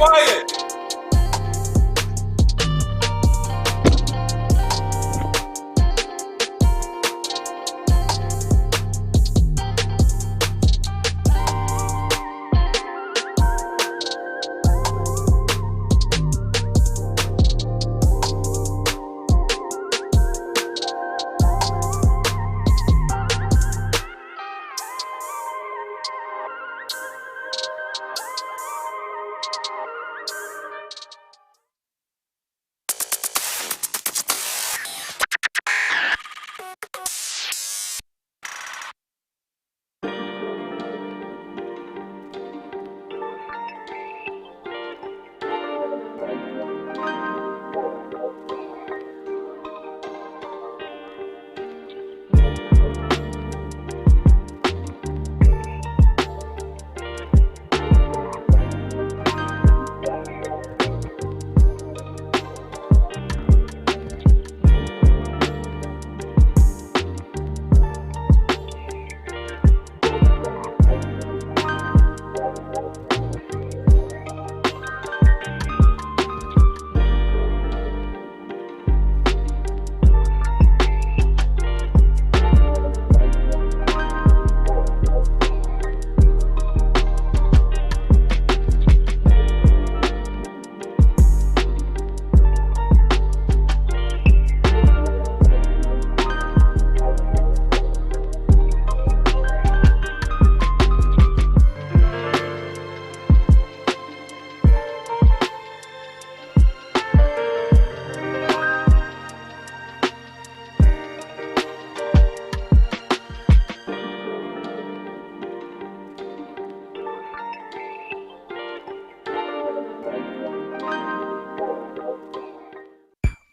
quiet.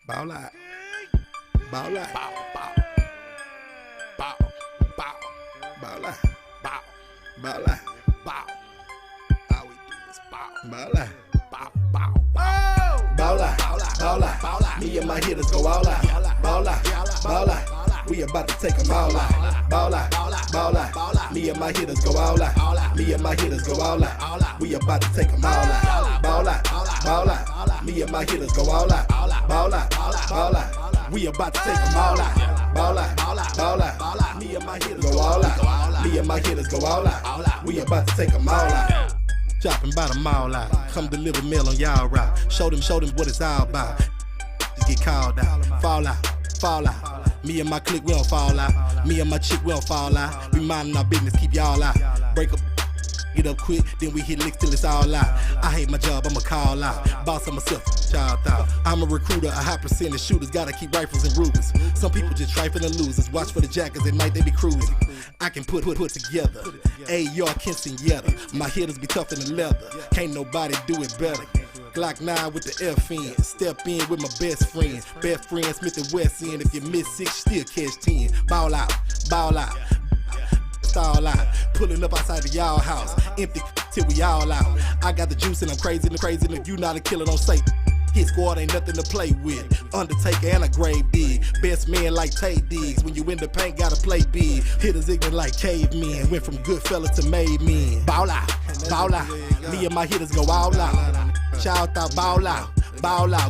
Ball out. Ball out. Bow, bow. Bow, bow. Ball out. Bow, Ball out. bow. All we do is bow. Ball out. Bow, bow. Ball out. Ball out. Me and my hitters go all out. Ball out. Ball out. We about to take them all out. Ball out. Ball out. Me and my hitters go all out. Me and my hitters go all out. We about to take them all out. Ball out. Ball out. Me and my hitters go all out. Ball out. Ball out. We about to take them all out. Ball out. Ball out. Me and my hitters go all out. Me and my hitters go all out. We about to take them all out. Dropping by the mall out. Come deliver mail on y'all route. Show them what it's all about. Just get called out. Fall out. Me and my clique, we don't fall out. Me and my chick, we don't fall out. We minding our business, keep y'all out. Break up, get up quick, then we hit licks till it's all out. I hate my job, I'ma call out. Boss of myself, child out. I'm a recruiter, a high percentage shooters. Gotta keep rifles and Rugers. Some people just trifling and losers. Watch for the jackets at night, they be cruising. I can put together. AR Quinceañera. My hitters be tougher than leather. Can't nobody do it better. Glock 9 with the F in. Step in with my best friends. Best friend Smith and West End. If you miss 6, still catch 10. Ball out. Stall out. Pulling up outside the y'all house. Empty till we all out. I got the juice and I'm crazy. If you not a killer, don't say. Hit squad ain't nothing to play with. Undertaker and a grave dig. Best man like Tate Diggs. When you in the paint, gotta play big. Hitters ignorant like cavemen. Went from good fella to made men. Ball out. Me and my hitters go all out. Shout out, ball out,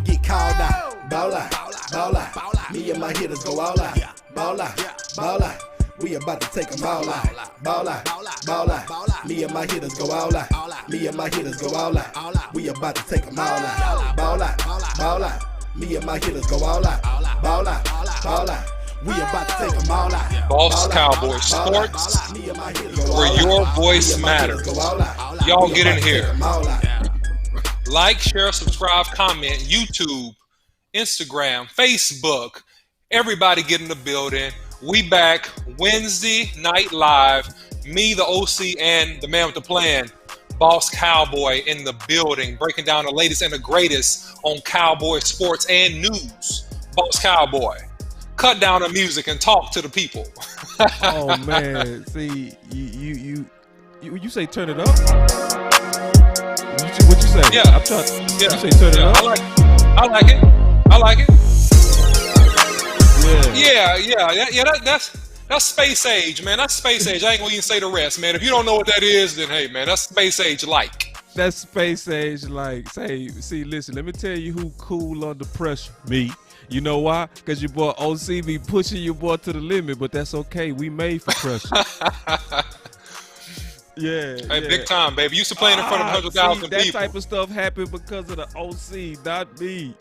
get called out. Ball out. Me and my hitters go all out. Ball out. We about to take them all out. Ball out. Me and my hitters go all out. Me and my hitters go all out. We about to take them all out. Ball out. Me and my hitters go all out. Ball out. We about to take them all out. Boss Cowboy Sports, where your voice matters. Y'all get in here. Like, share, subscribe, comment, YouTube, Instagram, Facebook. Everybody get in the building. We back Wednesday night live. Me, the OC, and the man with the plan, Boss Cowboy, in the building, breaking down the latest and the greatest on Cowboy sports and news. Boss Cowboy, cut down the music and talk to the people. Oh man, see, you say turn it up. What you say? Yeah, I'm trying. Yeah, you say turn it up. I like it. Yeah. That's space age, man. That's space age. I ain't gonna even say the rest, man. If you don't know what that is, then hey, man, that's space age like. That space age, like, see, listen, let me tell you who cool under pressure. Me. You know why? Because your boy OC be pushing your boy to the limit, but that's okay. We made for pressure. Yeah. Hey, big time, baby. You used to play in front of 100,000 people. That type of stuff happened because of the OC, not me.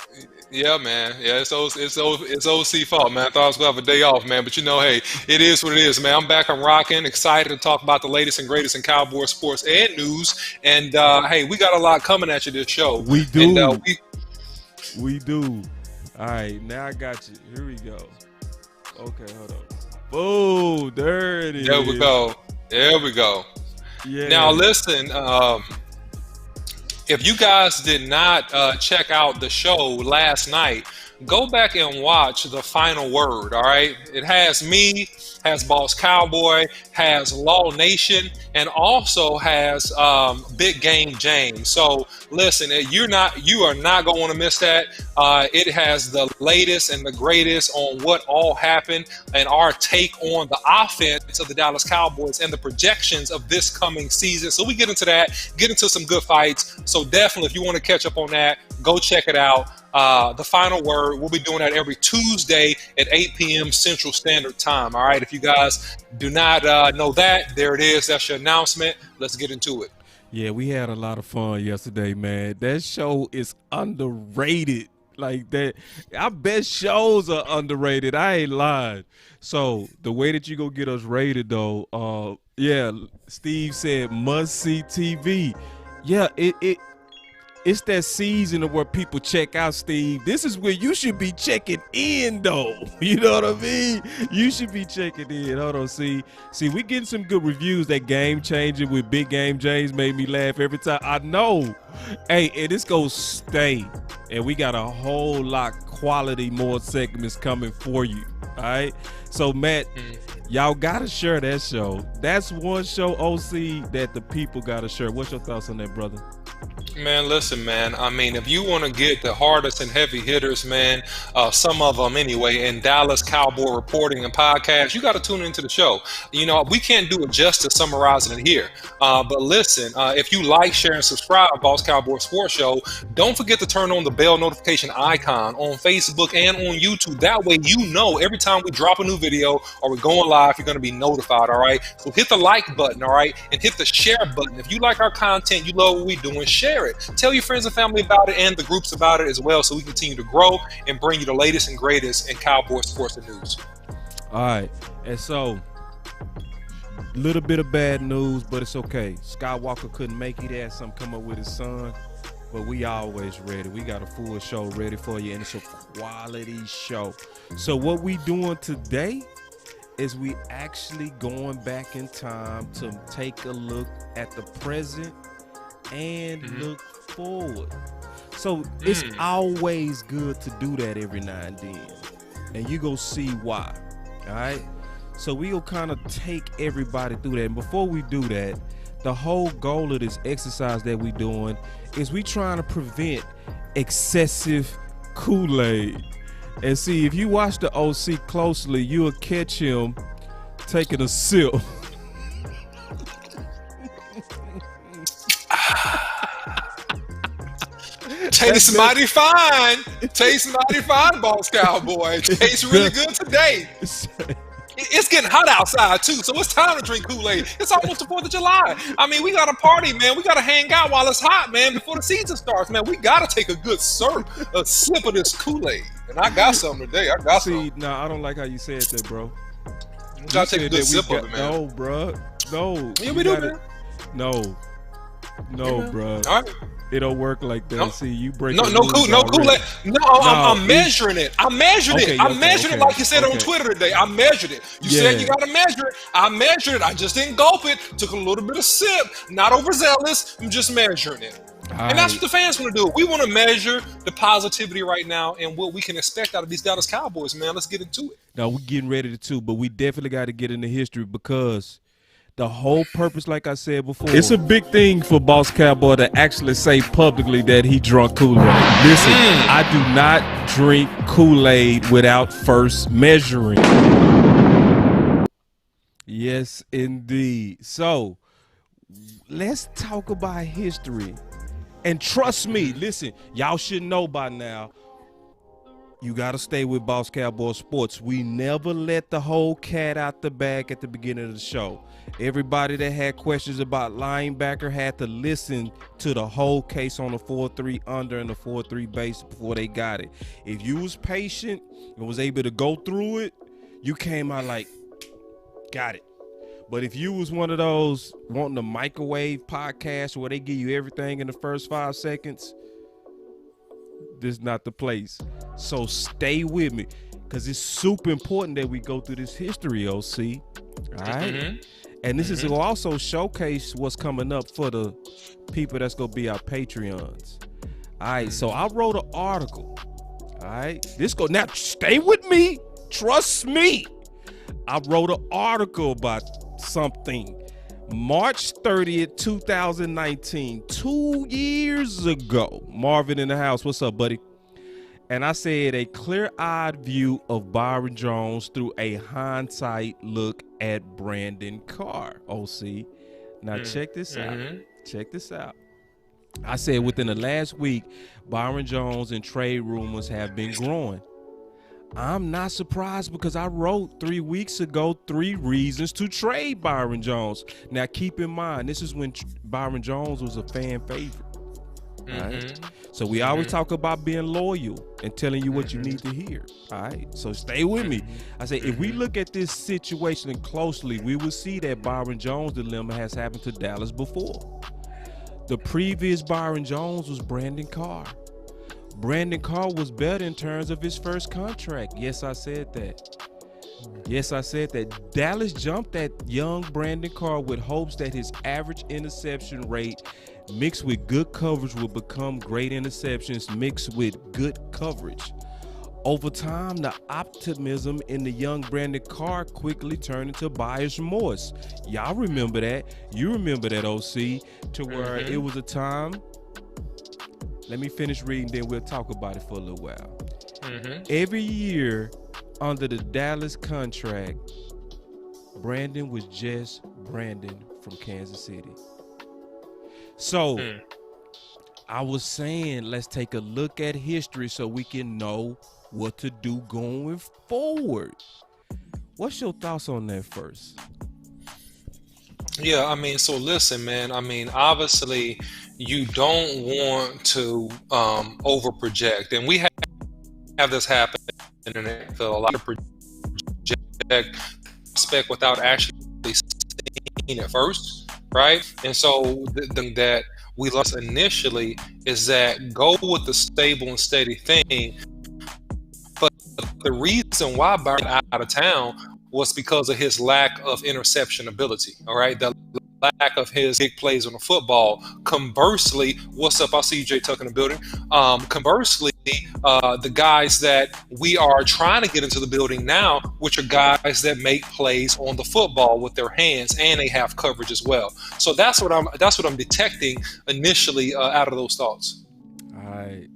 Yeah, man. Yeah, it's OC fault, man. I thought I was going to have a day off, man. But, hey, it is what it is, man. I'm back. I'm rocking. Excited to talk about the latest and greatest in Cowboy sports and news. And, hey, we got a lot coming at you this show. We do. And, we do. All right, now I got you. Here we go. Okay, hold on. Oh, there it is. There we go. There we go. Yeah. Now, listen, if you guys did not check out the show last night, go back and watch The Final Word, all right? It has me, has Boss Cowboy, has Law Nation, and also has Big Game James. So listen, you are not going to want to miss that. It has the latest and the greatest on what all happened and our take on the offense of the Dallas Cowboys and the projections of this coming season. So we get into that, get into some good fights. So definitely, if you want to catch up on that, go check it out. The Final Word, we'll be doing that every Tuesday at 8 p.m. Central Standard Time. All right, if you guys do not know that, there it is. That's your announcement. Let's get into it. Yeah, we had a lot of fun yesterday, man. That show is underrated. Like that, our best shows are underrated. I ain't lying. So the way that you go get us rated, though, yeah, Steve said must-see TV. Yeah, it's that season of where people check out, Steve. This is where you should be checking in, though. You know what I mean? You should be checking in. Hold on, see, we getting some good reviews. That Game Changer with Big Game James made me laugh every time. I know. Hey, and this goes stay. And we got a whole lot quality more segments coming for you. All right? So, Matt, y'all got to share that show. That's one show, OC, that the people got to share. What's your thoughts on that, brother? Man, listen, man. I mean, if you want to get the hardest and heavy hitters, man, some of them anyway, in Dallas Cowboy reporting and podcast, you got to tune into the show. We can't do it justice summarizing it here. But listen, if you like, share, and subscribe, Boss Cowboy Sports Show, don't forget to turn on the bell notification icon on Facebook and on YouTube. That way, every time we drop a new video or we're going live, you're going to be notified, all right? So hit the like button, all right? And hit the share button. If you like our content, you love what we're doing, share it. Tell your friends and family about it and the groups about it as well, so we continue to grow and bring you the latest and greatest in Cowboy sports and news. All right, and so a little bit of bad news, but it's okay. Skywalker couldn't make it. He had something come up with his son, but we always ready. We got a full show ready for you, and it's a quality show. So what we doing today is we actually going back in time to take a look at the present and look forward. So it's always good to do that every now and then, and you go see why. All right, so we'll kind of take everybody through that. And before we do that, the whole goal of this exercise that we doing is we trying to prevent excessive Kool-Aid. And see, if you watch the OC closely, you'll catch him taking a sip. Tastes mighty fine. Tastes mighty fine, Boss Cowboy. Tastes really good today. It's getting hot outside, too, so it's time to drink Kool-Aid. It's almost the 4th of July. I mean, we got to party, man. We got to hang out while it's hot, man, before the season starts, man. We got to take a good a sip of this Kool-Aid. And I got some today. I got some. No, I don't like how you said that, bro. We got to take a good sip of it, man. No, bro. No. Yeah, we do, man. No, bro. All right. It don't work like that. No. See, you break. No Kool-Aid. No, I'm measuring it. I measured it. I measured it like you said on Twitter today. I measured it. You said you got to measure it. I measured it. I just didn't gulp it. Took a little bit of sip. Not overzealous. I'm just measuring it. And that's what the fans want to do. We want to measure the positivity right now and what we can expect out of these Dallas Cowboys, man. Let's get into it. No, we're getting ready to too, but we definitely got to get into history because the whole purpose, like I said before, it's a big thing for Boss Cowboy to actually say publicly that he drunk Kool-Aid. Listen, I do not drink Kool-Aid without first measuring. Yes, indeed. So let's talk about history. And trust me, listen, y'all should know by now, you got to stay with Boss Cowboy Sports. We never let the whole cat out the bag at the beginning of the show. Everybody that had questions about linebacker had to listen to the whole case on the 4-3 under and the 4-3 base before they got it. If you was patient and was able to go through it, you came out like, got it. But if you was one of those wanting a microwave podcast where they give you everything in the first 5 seconds, this is not the place. So stay with me, because it's super important that we go through this history, OC. All right? And this is will also showcase what's coming up for the people that's going to be our Patreons. All right, so I wrote an article. All right? Now stay with me. Trust me. I wrote an article about something. March 30th, 2019, 2 years ago. Marvin in the house. What's up, buddy? And I said a clear-eyed view of Byron Jones through a hindsight look at Brandon Carr, OC. Now check this out. Check this out. I said within the last week, Byron Jones and trade rumors have been growing. I'm not surprised, because I wrote 3 weeks ago 3 reasons to trade Byron Jones. Now keep in mind, this is when Byron Jones was a fan favorite. Right? So we always talk about being loyal and telling you what you need to hear. All right, so stay with me. I say if we look at this situation closely, we will see that Byron Jones dilemma has happened to Dallas before. The previous Byron Jones was Brandon Carr. Brandon Carr was better in terms of his first contract. Yes, I said that. Yes, I said that. Dallas jumped at young Brandon Carr with hopes that his average interception rate mixed with good coverage would become great interceptions mixed with good coverage. Over time, the optimism in the young Brandon Carr quickly turned into buyer's remorse. Y'all remember that. You remember that, OC, to where it was a time. Let me finish reading, then we'll talk about it for a little while. Every year under the Dallas contract, Brandon was just Brandon from Kansas City. So I was saying, let's take a look at history so we can know what to do going forward. What's your thoughts on that first? Yeah, I mean, so listen, man. I mean, obviously, you don't want to over-project. And we have this happen in the NFL. A lot of project spec without actually seeing it first, right? And so the thing that we lost initially is that go with the stable and steady thing. But the reason why Byron got out of town was because of his lack of interception ability, all right? The lack of his big plays on the football. Conversely, what's up? I'll see you, Jay Tuck, in the building. Conversely, the guys that we are trying to get into the building now, which are guys that make plays on the football with their hands, and they have coverage as well. So that's what I'm detecting initially out of those thoughts. All right.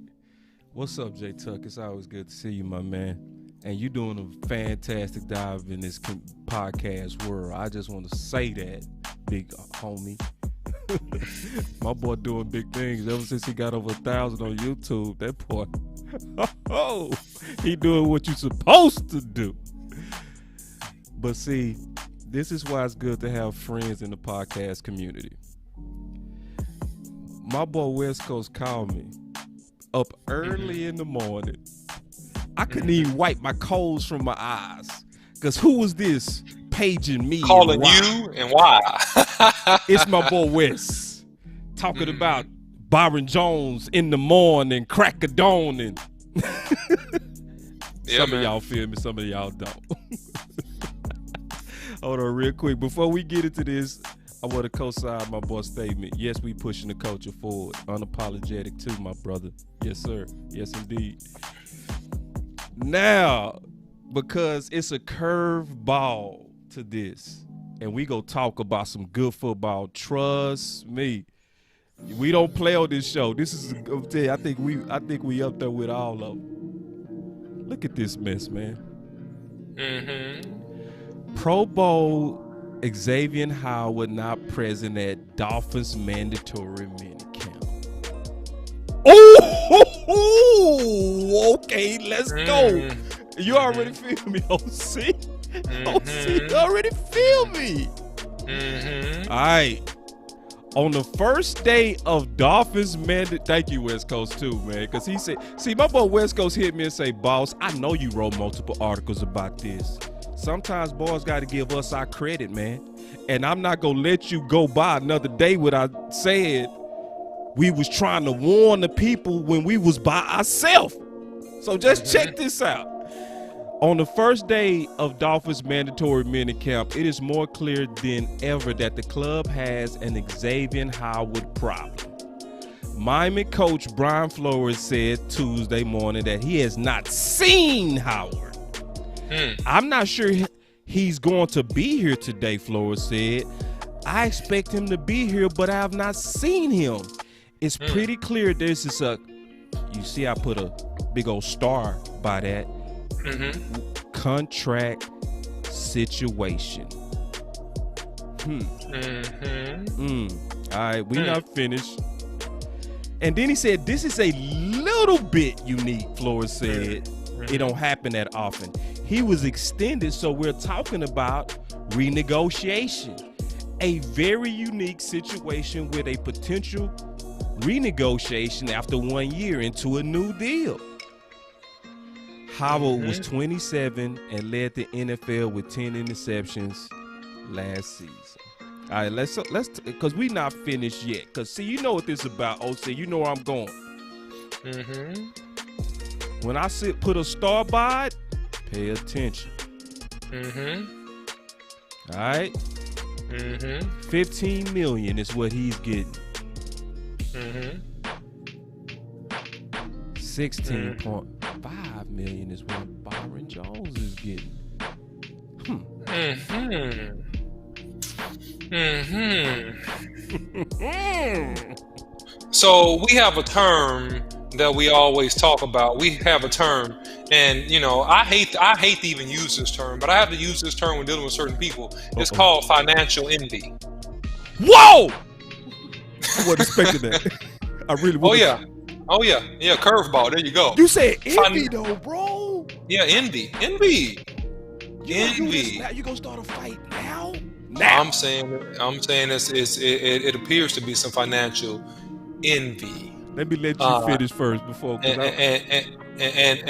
What's up, Jay Tuck? It's always good to see you, my man. And you doing a fantastic dive in this podcast world. I just want to say that, big homie. My boy doing big things ever since he got over 1,000 on YouTube. That boy, he doing what you supposed to do. But see, this is why it's good to have friends in the podcast community. My boy West Coast called me up early in the morning. I couldn't even wipe my coals from my eyes. Because who was this paging me? Calling you and why? It's my boy Wes. Talking about Byron Jones in the morning, crack of dawn. And some of y'all feel me, some of y'all don't. Hold on real quick. Before we get into this, I want to co-sign my boy's statement. Yes, we pushing the culture forward. Unapologetic too, my brother. Yes, sir. Yes, indeed. Now, because it's a curve ball to this, and we go talk about some good football. Trust me, we don't play on this show. This is, I'm tell you, I think we up there with all of them. Look at this mess, man. Pro Bowl Xavien Howard not present at Dolphins mandatory minicamp. Oh, okay, let's go. You already feel me, OC. OC, you already feel me. All right. On the first day of Dolphins mandate, thank you, West Coast, too, man. Because he said, see, my boy West Coast hit me and say, boss, I know you wrote multiple articles about this. Sometimes boys got to give us our credit, man. And I'm not going to let you go by another day without saying we was trying to warn the people when we was by ourselves. So just check this out. On the first day of Dolphins mandatory minicamp, it is more clear than ever that the club has an Xavien Howard problem. Miami coach Brian Flores said Tuesday morning that he has not seen Howard. I'm not sure he's going to be here today, Flores said. I expect him to be here, but I have not seen him. It's pretty clear this is you see I put a big old star by that. Contract situation. All right, we not finished. And then he said, this is a little bit unique, Flores said. It don't happen that often. He was extended, so we're talking about renegotiation. A very unique situation with a potential renegotiation after 1 year into a new deal. Howard was 27 and led the NFL with 10 interceptions last season. All right, let's because we not finished yet. Because see, you know what this is about, OC. You know where I'm going. When I put a star by it, pay attention. All right. 15 million is what he's getting. 16.5 million is what Byron Jones is getting. So we have a term that we always talk about. We have a term, and you know, I hate to even use this term, but I have to use this term when dealing with certain people. It's called financial envy. Whoa! I wasn't expecting that. I really wasn't. Oh yeah, curveball. There you go. You said envy though, bro. Yeah, envy. You gonna start a fight now? I'm saying it appears to be some financial envy. Let me let you finish first before. And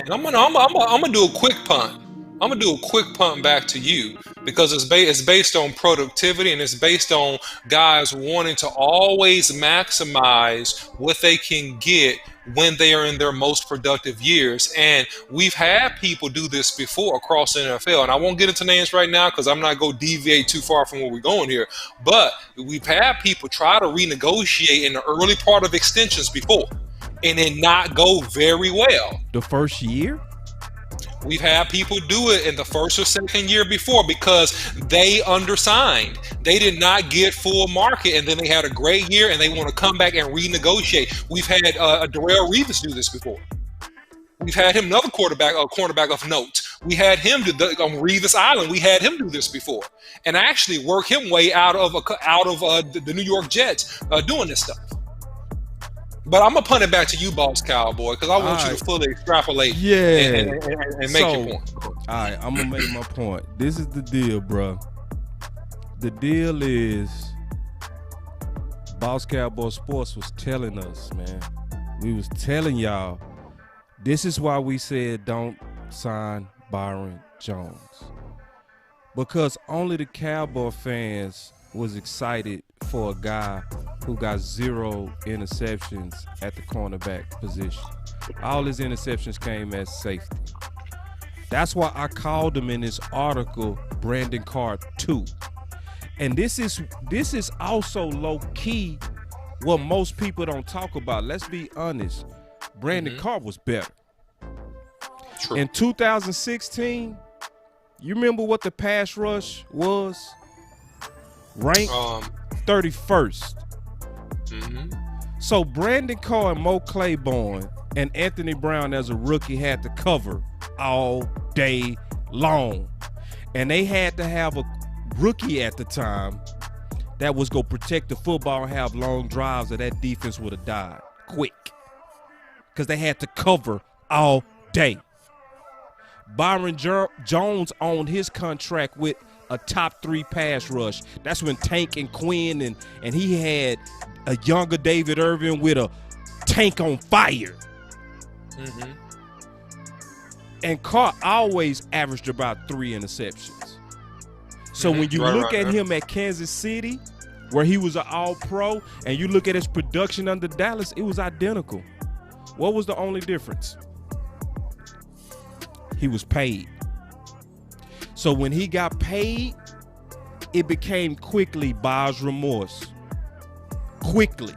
I'm gonna do a quick punt. I'm gonna do a quick punt back to you because it's based on productivity and it's based on guys wanting to always maximize what they can get when they are in their most productive years. And we've had people do this before across the NFL. And I won't get into names right now because I'm not going to deviate too far from where we're going here. But we've had people try to renegotiate in the early part of extensions before and it not go very well. The first year? We've had people do it in the first or second year before because they undersigned. They did not get full market, and then they had a great year, and they want to come back and renegotiate. We've had Darrelle Revis do this before. We've had him, another cornerback of note. We had him do on Revis Island. We had him do this before, and actually work him way out of the New York Jets doing this stuff. But I'm gonna punt it back to you, Boss Cowboy, because I want you to fully extrapolate and make your point. All right, I'm gonna make my point. This is the deal, bro. The deal is Boss Cowboy Sports was telling us, man. We was telling y'all, this is why we said don't sign Byron Jones. Because only the Cowboy fans was excited for a guy who got 0 interceptions at the cornerback position. All his interceptions came as safety. That's why I called him in this article Brandon Carr 2. And this is also low key what most people don't talk about. Let's be honest. Brandon Carr was better. True. In 2016, you remember what the pass rush was? Ranked 31st. So Brandon Carr and Mo Claiborne and Anthony Brown as a rookie had to cover all day long. And they had to have rookie at the time that was going to protect the football and have long drives, or that defense would have died quick because they had to cover all day. Byron Jones owned his contract with a top 3 pass rush. That's when Tank and Quinn and he had a younger David Irvin with a tank on fire. Mm-hmm. And Carr always averaged about 3 interceptions. So when you look at him at Kansas City, where he was an all-pro, and you look at his production under Dallas, it was identical. What was the only difference? He was paid. So when he got paid, it became quickly buyer's remorse. Quickly.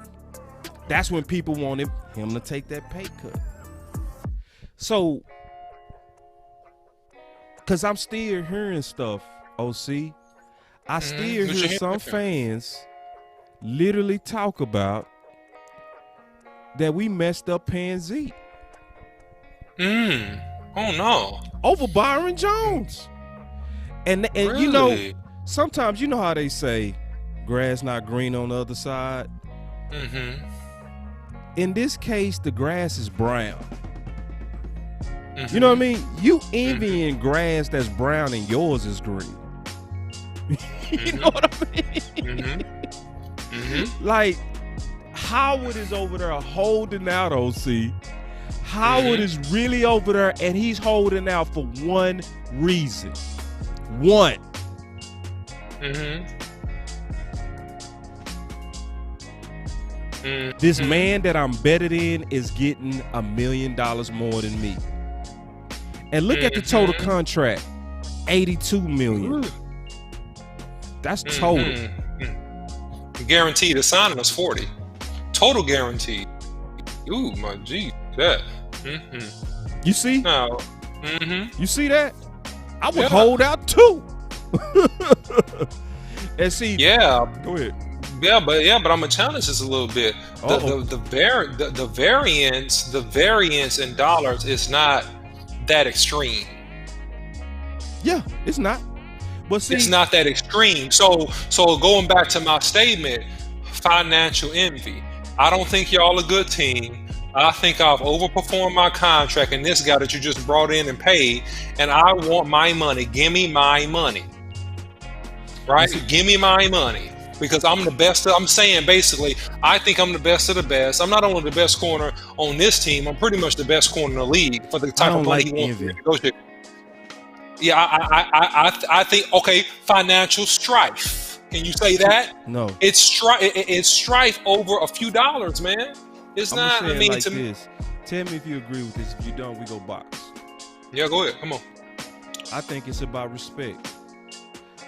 That's when people wanted him to take that pay cut. So, because I'm still hearing stuff, OC. I still hear some fans literally talk about that we messed up paying Zeke. Oh, no. Over Byron Jones. And Really? You know, sometimes you know how they say grass not green on the other side. Mm-hmm. In this case, the grass is brown. Mm-hmm. You know what I mean? You envying grass that's brown and yours is green. You know what I mean? Like, Howard is over there holding out, OC. Howard is really over there, and he's holding out for one reason. One. This man that I'm better than is getting $1 million more than me. And look at the total contract, $82 million. That's total. Guaranteed signing was 40. Total guaranteed. Ooh, my G, that. You see? No. You see that? I would hold out too. And see. Yeah. Go ahead. Yeah, but I'm gonna challenge this a little bit. The variance in dollars is not that extreme. Yeah, it's not. But see, it's not that extreme. So going back to my statement, financial envy. I don't think y'all a good team. I think I've overperformed my contract, and this guy that you just brought in and paid, and I want my money. Give me my money. Right? Give me my money. Because I'm the best. I'm saying basically, I think I'm the best of the best. I'm not only the best corner on this team, I'm pretty much the best corner in the league for the type of money he wants to negotiate. Yeah, I think, okay, financial strife. Can you say that? No. It's strife over a few dollars, man. It's I'm not. I mean, like to this. Tell me if you agree with this. If you don't, we go box. Yeah, go ahead. Come on. I think it's about respect.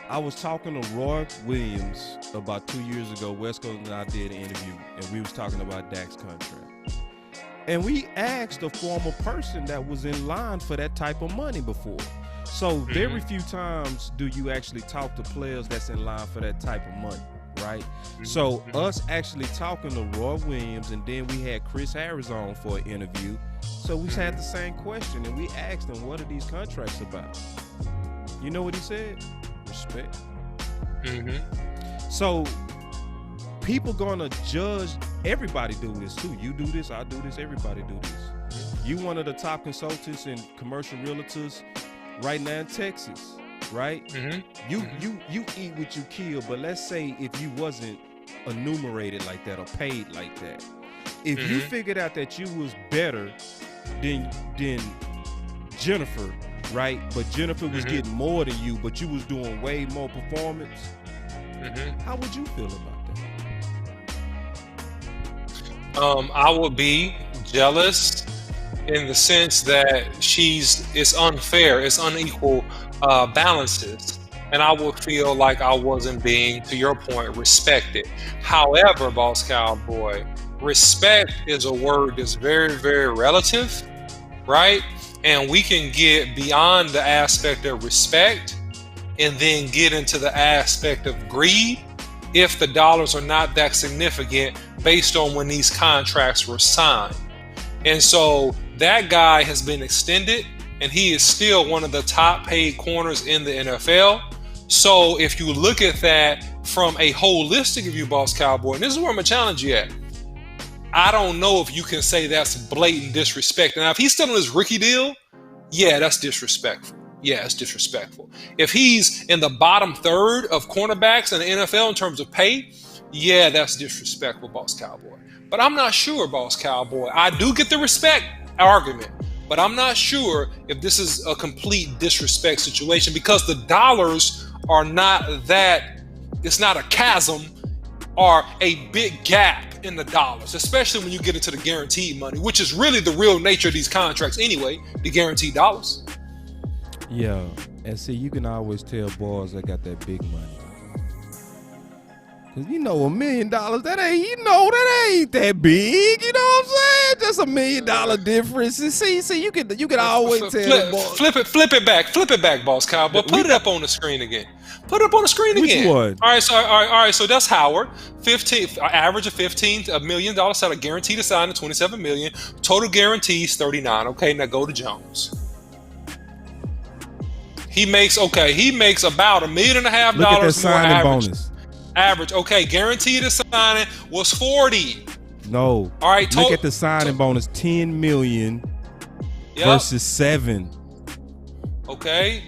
I was talking to Roy Williams about 2 years ago. West Coast and I did an interview, and we was talking about Dak's contract. And we asked a former person that was in line for that type of money before. So very few times do you actually talk to players that's in line for that type of money, right? So us actually talking to Roy Williams, and then we had Chris Harris on for an interview. So we had the same question, and we asked him, what are these contracts about? You know what he said? Respect. So people gonna judge. Everybody do this too. You do this, I do this, everybody do this. You one of the top consultants and commercial realtors right now in Texas, right? You eat what you kill, but let's say if you wasn't enumerated like that or paid like that, if you figured out that you was better than Jennifer, right? But Jennifer was getting more than you, but you was doing way more performance. How would you feel about that? I would be jealous in the sense that it's unfair, it's unequal balances. And I would feel like I wasn't being, to your point, respected. However, Boss Cowboy, respect is a word that's very, very relative, right? And we can get beyond the aspect of respect and then get into the aspect of greed if the dollars are not that significant based on when these contracts were signed. And so that guy has been extended, and he is still one of the top paid corners in the NFL. So if you look at that from a holistic view, Boss Cowboy, and this is where I'm gonna challenge you at. I don't know if you can say that's blatant disrespect. Now, if he's still on his rookie deal, yeah, that's disrespectful. Yeah, it's disrespectful. If he's in the bottom third of cornerbacks in the NFL in terms of pay, yeah, that's disrespectful, Boss Cowboy. But I'm not sure, Boss Cowboy. I do get the respect argument, but I'm not sure if this is a complete disrespect situation because the dollars are not that, it's not a chasm or a big gap in the dollars, especially when you get into the guaranteed money, which is really the real nature of these contracts anyway, the guaranteed dollars. Yeah, and see, you can always tell boys that got that big money. Cause you know $1 million, that ain't that big. You know what I'm saying? Just $1 million difference. And see, you can always tell boys. Flip it back, Boss Cowboy. Put it up on the screen again. Put it up on the screen again. Which one? All right. So that's Howard. 15, average of $15 million salary, guaranteed to sign at $27 million. Total guarantees $39. Okay, now go to Jones. He makes about $1.5 million Look at that more signing average. bonus. Average. Okay, guaranteed to signing was $40. No. All right. Look at the signing bonus, $10 million versus $7. Okay.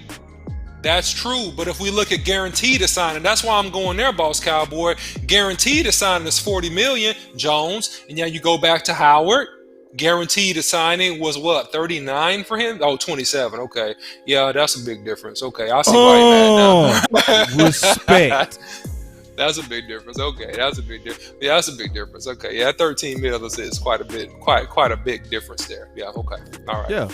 That's true, but if we look at guaranteed to signing, that's why I'm going there, Boss Cowboy. Guaranteed to signing is $40 million, Jones, and now you go back to Howard. Guaranteed to signing was what, 39 for him? Oh, 27. Okay, yeah, that's a big difference. Okay, I see why you're mad now. Respect. That's a big difference. Okay, that's a big difference. Yeah, that's a big difference. Okay, yeah, 13 million is quite a big difference there. Yeah, okay, all right. Yeah,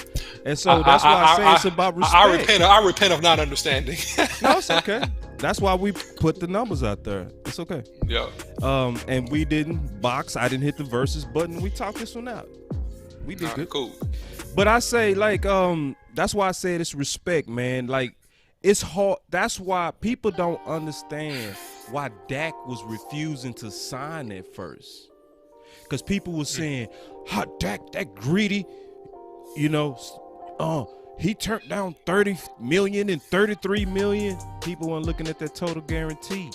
and so that's why I say it's about respect. I repent of not understanding. No, it's okay. That's why we put the numbers out there. It's okay. Yeah. And we didn't box. I didn't hit the versus button. We talked this one out. We did good. Cool. But I say that's why I said it's respect, man. Like it's hard. That's why people don't understand why Dak was refusing to sign at first. Because people were saying, Dak, that greedy, he turned down $30 million and $33 million. People weren't looking at that total guarantee.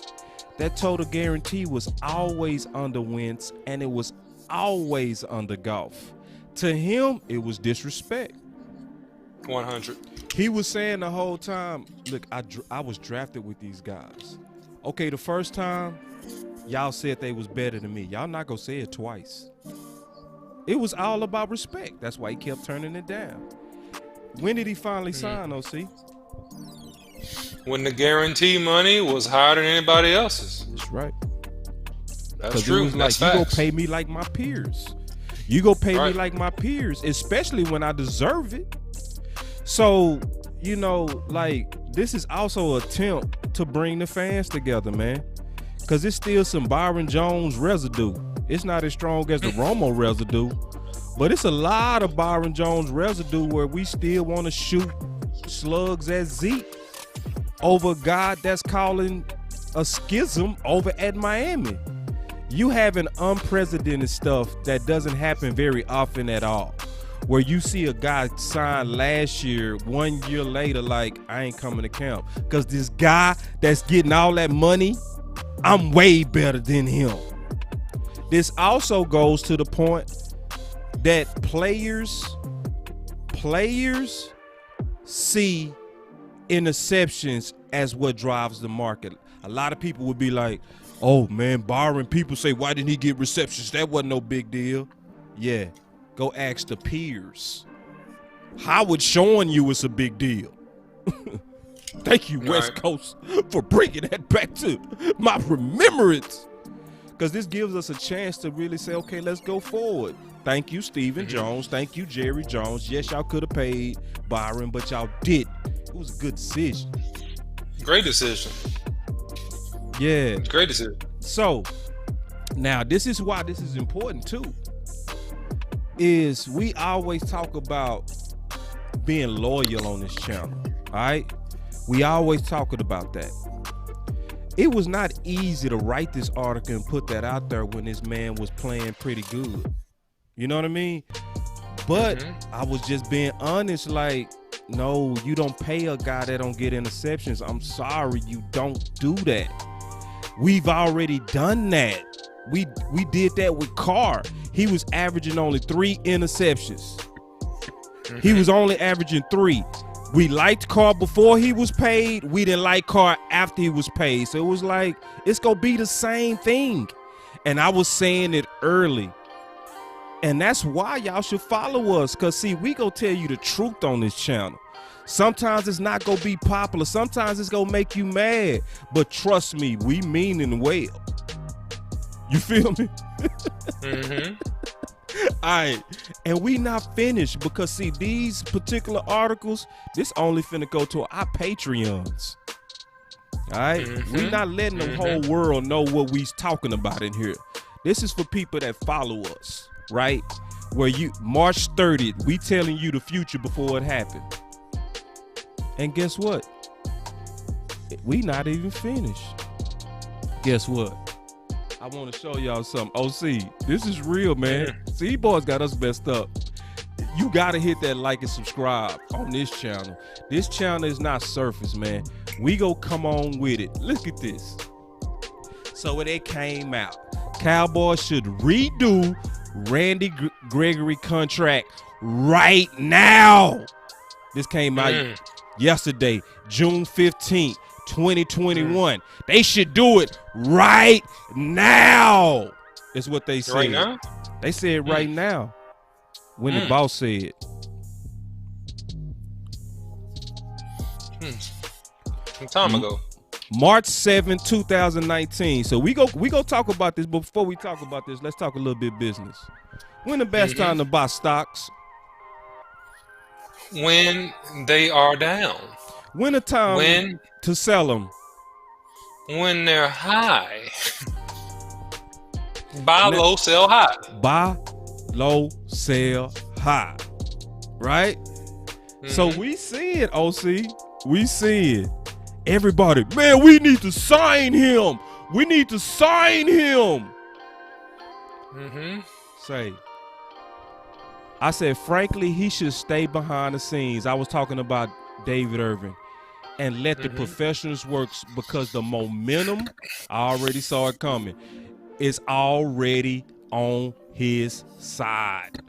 That total guarantee was always under Wentz, and it was always under Goff. To him, it was disrespect. 100. He was saying the whole time, look, I was drafted with these guys. Okay, the first time, y'all said they was better than me. Y'all not gonna say it twice. It was all about respect. That's why he kept turning it down. When did he finally sign, OC? When the guarantee money was higher than anybody else's. That's right. That's true. It was That's like, facts. you go pay me like my peers. You go pay me like my peers, especially when I deserve it. So, this is also an attempt to bring the fans together, man. Because it's still some Byron Jones residue. It's not as strong as the Romo residue, but it's a lot of Byron Jones residue where we still want to shoot slugs at Zeke over a guy that's calling a schism over at Miami. You have an unprecedented stuff that doesn't happen very often at all. Where you see a guy sign last year, 1 year later, like, I ain't coming to camp. Because this guy that's getting all that money, I'm way better than him. This also goes to the point that players see interceptions as what drives the market. A lot of people would be like, oh, man, Byron, people say, why didn't he get receptions? That wasn't no big deal. Yeah. Go ask the peers. Howard showing you it's a big deal. Thank you, West Coast, for bringing that back to my remembrance. Because this gives us a chance to really say, okay, let's go forward. Thank you, Stephen Jones. Thank you, Jerry Jones. Yes, y'all could have paid Byron, but y'all didn't. It was a good decision. Great decision. Yeah. Great decision. So, now this is why this is important too. Is we always talk about being loyal on this channel, all right? We always talking about that. It was not easy to write this article and put that out there when this man was playing pretty good. You know what I mean? But I was just being honest, like, No, you don't pay a guy that don't get interceptions. I'm sorry, you don't do that. We've already done that. We did that with Carr. He was averaging only 3 interceptions. Mm-hmm. He was only averaging 3. We liked Carr before he was paid. We didn't like Carr after he was paid. So it was like, it's going to be the same thing. And I was saying it early. And that's why y'all should follow us. Because, see, we going to tell you the truth on this channel. Sometimes it's not going to be popular. Sometimes it's going to make you mad. But trust me, we meaning well. You feel me? Mm-hmm. All right, and we not finished because, see, these particular articles, this only finna go to our Patreons. All right, we not letting the whole world know what we's talking about in here. This is for people that follow us, right? Where you March 30th, we telling you the future before it happened. And guess what? We not even finished. Guess what? I want to show y'all something. OC, this is real, man. See, boys got us messed up. You got to hit that like and subscribe on this channel. This channel is not surface, man. We go come on with it. Look at this. So when it came out, Cowboys should redo Randy Gregory contract right now. This came out yesterday, June 15th. 2021. They should do it right now. Is what they said. Right now? They said right now. When the boss said. Some time ago. March 7, 2019. So we go talk about this, but before we talk about this, let's talk a little bit business. When the best time to buy stocks? When they are down. When the time to sell them? When they're high. Buy low, sell high. Buy low, sell high. Right? So we see it, OC. We see it. Everybody, man, we need to sign him. We need to sign him. I said, frankly, he should stay behind the scenes. I was talking about David Irving. And let the professionals work, because the momentum, I already saw it coming, is already on his side.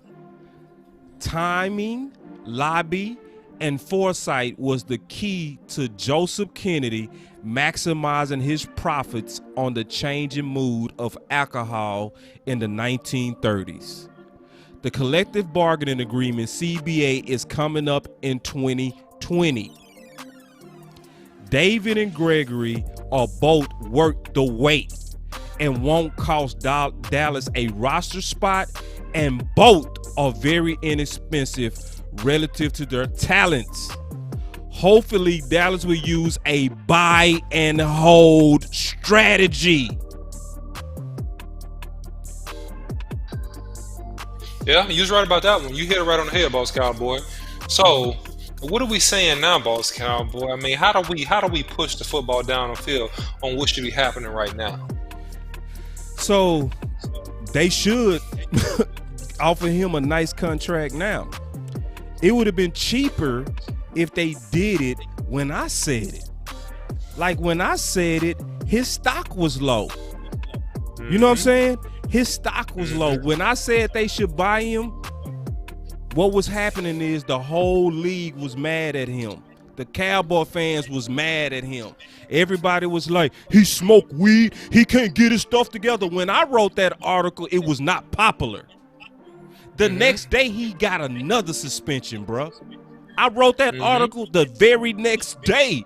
Timing, lobby, and foresight was the key to Joseph Kennedy maximizing his profits on the changing mood of alcohol in the 1930s. The collective bargaining agreement, CBA, is coming up in 2020. David and Gregory are both worth the weight and won't cost Dallas a roster spot, and both are very inexpensive relative to their talents. Hopefully, Dallas will use a buy and hold strategy. Yeah, you was right about that one. You hit it right on the head, Boss Cowboy. So, what are we saying now, Boss Cowboy? I mean, how do we push the football down the field on what should be happening right now? So they should offer him a nice contract now. It would have been cheaper if they did it when I said it. Like when I said it, his stock was low. You know what I'm saying? His stock was low. When I said they should buy him, what was happening is the whole league was mad at him. The Cowboy fans was mad at him. Everybody was like, he smoked weed. He can't get his stuff together. When I wrote that article, it was not popular. The next day, he got another suspension, bro. I wrote that article the very next day.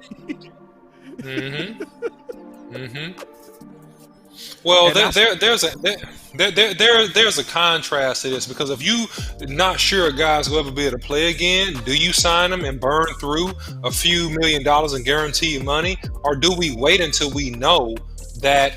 Well, there's a contrast to this, because if you not sure a guy's will ever be able to play again, do you sign him and burn through a few $1 million in guaranteed money, or do we wait until we know that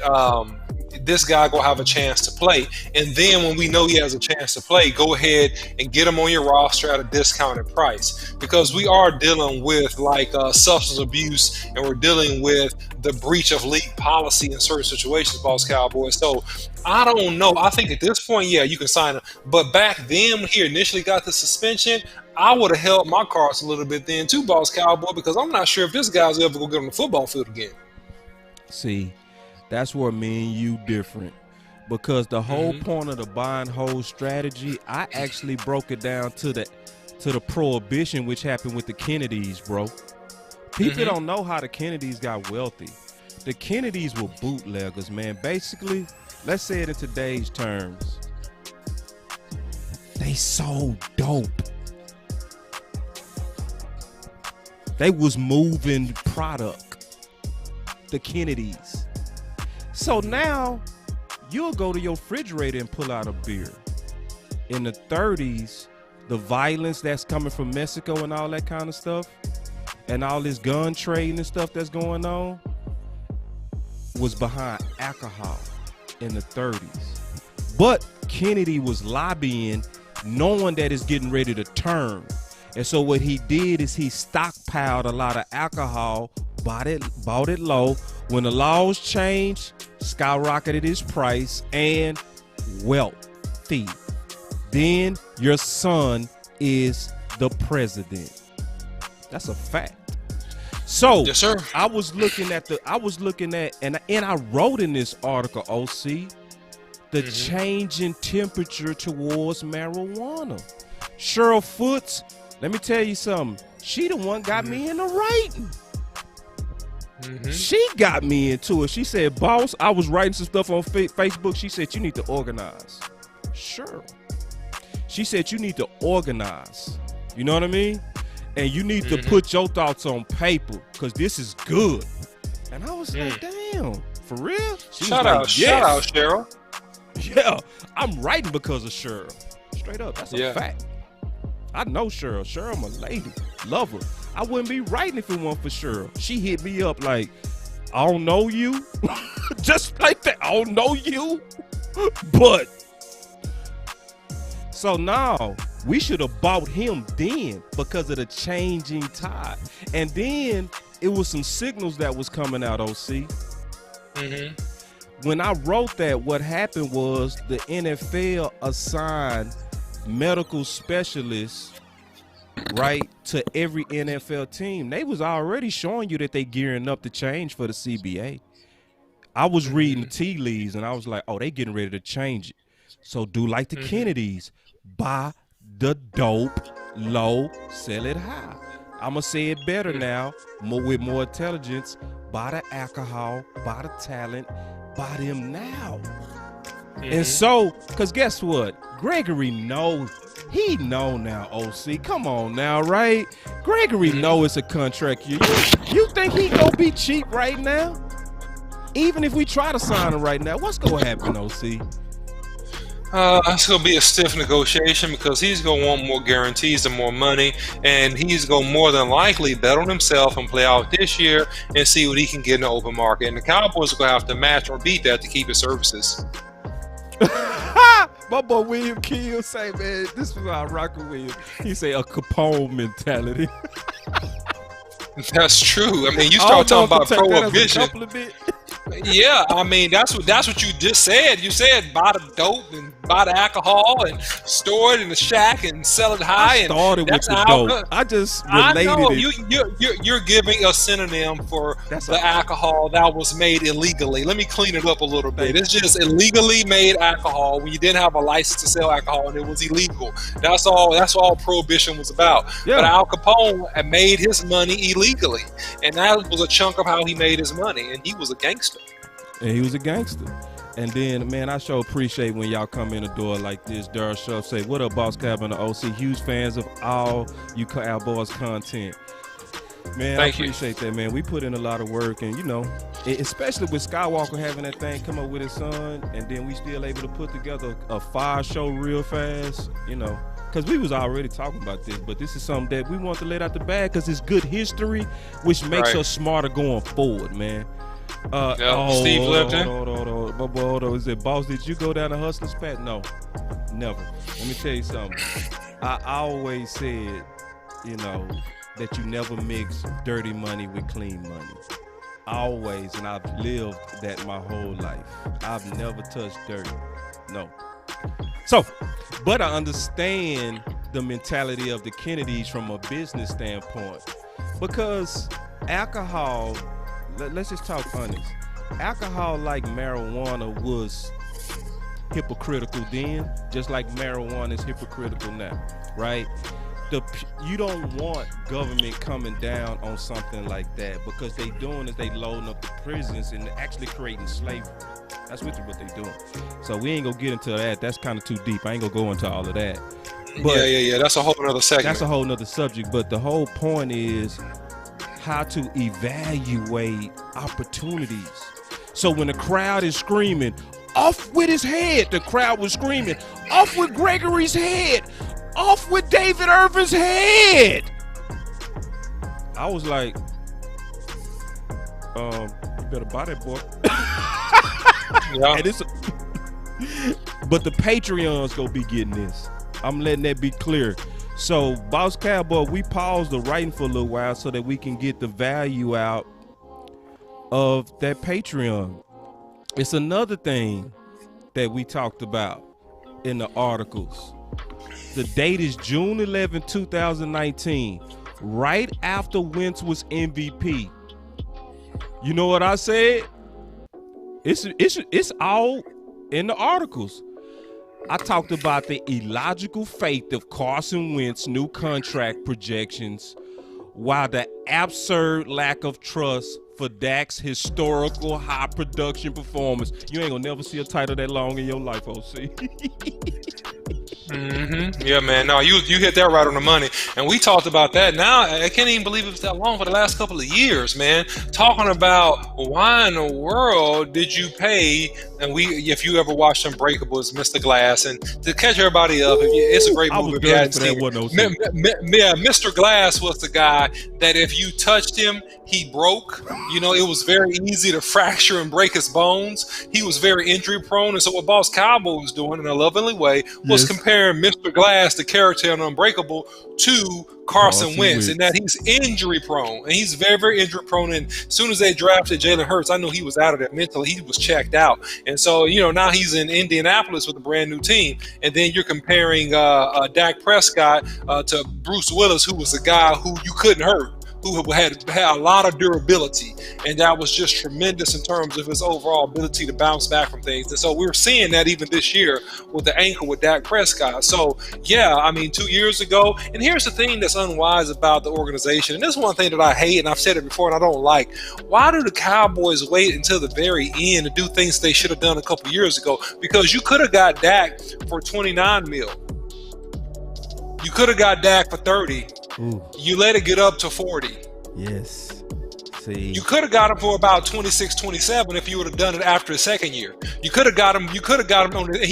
this guy gonna have a chance to play. And then when we know he has a chance to play, go ahead and get him on your roster at a discounted price, because we are dealing with like substance abuse, and we're dealing with the breach of league policy in certain situations, Boss Cowboys. So I don't know. I think at this point, yeah, you can sign him. But back then, when he initially got the suspension, I would have held my cards a little bit then too, Boss Cowboy, because I'm not sure if this guy's ever gonna get on the football field again. See, that's where me and you different. Because the whole point of the buy and hold strategy, I actually broke it down to the prohibition which happened with the Kennedys, bro. People don't know how the Kennedys got wealthy. The Kennedys were bootleggers, man. Basically, let's say it in today's terms, they sold dope. They was moving product, the Kennedys. So now you'll go to your refrigerator and pull out a beer. In the 30s, the violence that's coming from Mexico and all that kind of stuff, and all this gun trading and stuff that's going on, was behind alcohol in the 30s. But Kennedy was lobbying, knowing that it's getting ready to turn. And so what he did is he stockpiled a lot of alcohol, bought it low. When the laws changed, skyrocketed his price, and wealthy. Then your son is the president. That's a fact. So yes, sir. I was looking at and I wrote in this article, OC, the changing temperature towards marijuana. Cheryl Foots, let me tell you something. She the one got me into writing. She got me into it. She said, boss, I was writing some stuff on Facebook. She said, you need to organize. Sure. She said, you need to organize. You know what I mean? And you need to put your thoughts on paper, because this is good. And I was like, damn, for real? Shout out, Cheryl. Yeah, I'm writing because of Cheryl. Straight up, that's a fact. I know Cheryl. Cheryl, my lady. Love her. I wouldn't be writing if it weren't for Cheryl. She hit me up like, I don't know you. Just like that. I don't know you. But. So now, we should have bought him then because of the changing tide. And then, it was some signals that was coming out, OC. When I wrote that, what happened was the NFL assigned medical specialists, right, to every NFL team. They was already showing you that they gearing up to change for the CBA. I was reading the tea leaves, and I was like, oh, they getting ready to change it. So do like the Kennedys. Buy the dope low, sell it high. I'm going to say it better now, with more intelligence. Buy the alcohol, buy the talent, buy them now. And so, because guess what? Gregory knows. He know now, OC. Come on now, right? Gregory know it's a contract year. You think he gonna be cheap right now? Even if we try to sign him right now, what's gonna happen, OC? It's going to be a stiff negotiation, because he's going to want more guarantees and more money, and he's going to more than likely bet on himself and play out this year and see what he can get in the open market. And the Cowboys are going to have to match or beat that to keep his services. My boy William Keel say, man, this was our rocker William. He say a Capone mentality. That's true. I mean, you start talking about prohibition. Yeah, I mean, that's what you just said. You said buy the dope and buy the alcohol and store it in the shack and sell it high. I started with the dope. I just related it. You're giving a synonym for the alcohol that was made illegally. Let me clean it up a little bit. It's just illegally made alcohol when you didn't have a license to sell alcohol and it was illegal. That's all prohibition was about. Yeah. But Al Capone had made his money illegally, and that was a chunk of how he made his money. And he was a gangster. And he was a gangster. And then, man, I sure appreciate when y'all come in the door like this. Daryl Shuff say, what up, Boss Cowboy and The OC? Huge fans of all you Cowboys content. Man, I appreciate that, man. We put in a lot of work, and, you know, especially with Skywalker having that thing come up with his son, and then we still able to put together a fire show real fast, you know. Because we was already talking about this, but this is something that we want to let out the bag because it's good history, which makes us smarter going forward, man. Steve Lipton. Hold on. Is it Boss? Did you go down to Hustler's Path? No, never. Let me tell you something. I always said, that you never mix dirty money with clean money. Always, and I've lived that my whole life. I've never touched dirty. No. So, but I understand the mentality of the Kennedys from a business standpoint, because alcohol, let's just talk honest. Alcohol, like marijuana, was hypocritical then, just like marijuana is hypocritical now, right? You don't want government coming down on something like that, because they doing is they loading up the prisons and actually creating slavery. That's what they doing. So we ain't gonna get into that. That's kind of too deep. I ain't gonna go into all of that. But yeah. That's a whole nother segment. That's a whole nother subject. But the whole point is how to evaluate opportunities. So when the crowd is screaming, "Off with his head," the crowd was screaming, "Off with Gregory's head! Off with David Irvin's head!" I was like, you better buy that book. Yeah. But the Patreons gonna be getting this. I'm letting that be clear. So, Boss Cowboy, we paused the writing for a little while so that we can get the value out of that Patreon. It's another thing that we talked about in the articles. The date is June 11, 2019, right after Wentz was MVP. You know what I said? It's all in the articles. I talked about the illogical faith of Carson Wentz's new contract projections, while the absurd lack of trust for Dak's historical high production performance. You ain't gonna never see a title that long in your life, OC. Yeah, man. No, you hit that right on the money, and we talked about that. Now I can't even believe it was that long for the last couple of years, man. Talking about why in the world did you pay? And if you ever watched Unbreakable, it's Mr. Glass, and to catch everybody up, it's a great movie. Mr. Glass was the guy that if you touched him, he broke. It was very easy to fracture and break his bones. He was very injury prone, and so what Boss Cowboy was doing in a lovingly way was comparing Mr. Glass, the character in Unbreakable, to Carson Wentz, and that he's injury prone, and he's very, very injury prone. And as soon as they drafted Jalen Hurts, I knew he was out of there mentally. He was checked out, and so now he's in Indianapolis with a brand new team. And then you're comparing Dak Prescott to Bruce Willis, who was a guy who you couldn't hurt, who had a lot of durability, and that was just tremendous in terms of his overall ability to bounce back from things. And so we're seeing that even this year with the ankle with Dak Prescott. So yeah, 2 years ago, and here's the thing that's unwise about the organization, and this is one thing that I hate, and I've said it before and I don't like. Why do the Cowboys wait until the very end to do things they should have done a couple years ago? Because you could have got Dak for $29 million. You could have got Dak for 30. Ooh. You let it get up to 40. Yes. See. You could have got him for about 26, 27 if you would have done it after the second year. You could have got him. He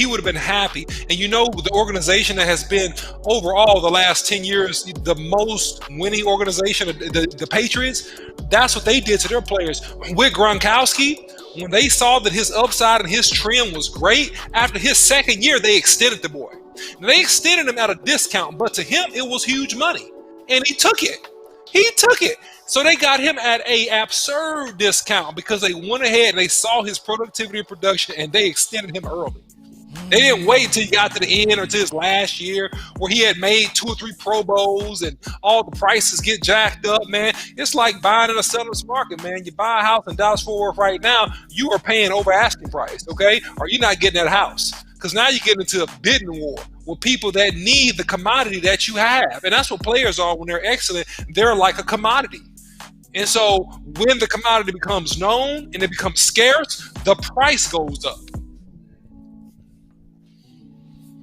would have been happy. And the organization that has been overall the last 10 years the most winning organization, the Patriots. That's what they did to their players. With Gronkowski, when they saw that his upside and his trend was great, after his second year, they extended the boy. Now, they extended him at a discount, but to him, it was huge money. And he took it. So they got him at a absurd discount because they went ahead and they saw his productivity and production, and they extended him early. They didn't wait until he got to the end or to his last year where he had made 2 or 3 Pro Bowls and all the prices get jacked up, man. It's like buying in a seller's market, man. You buy a house in Dallas Fort Worth right now, you are paying over asking price, okay? Or you're not getting that house. Because now you get into a bidding war with people that need the commodity that you have. And that's what players are when they're excellent. They're like a commodity. And so when the commodity becomes known and it becomes scarce, the price goes up.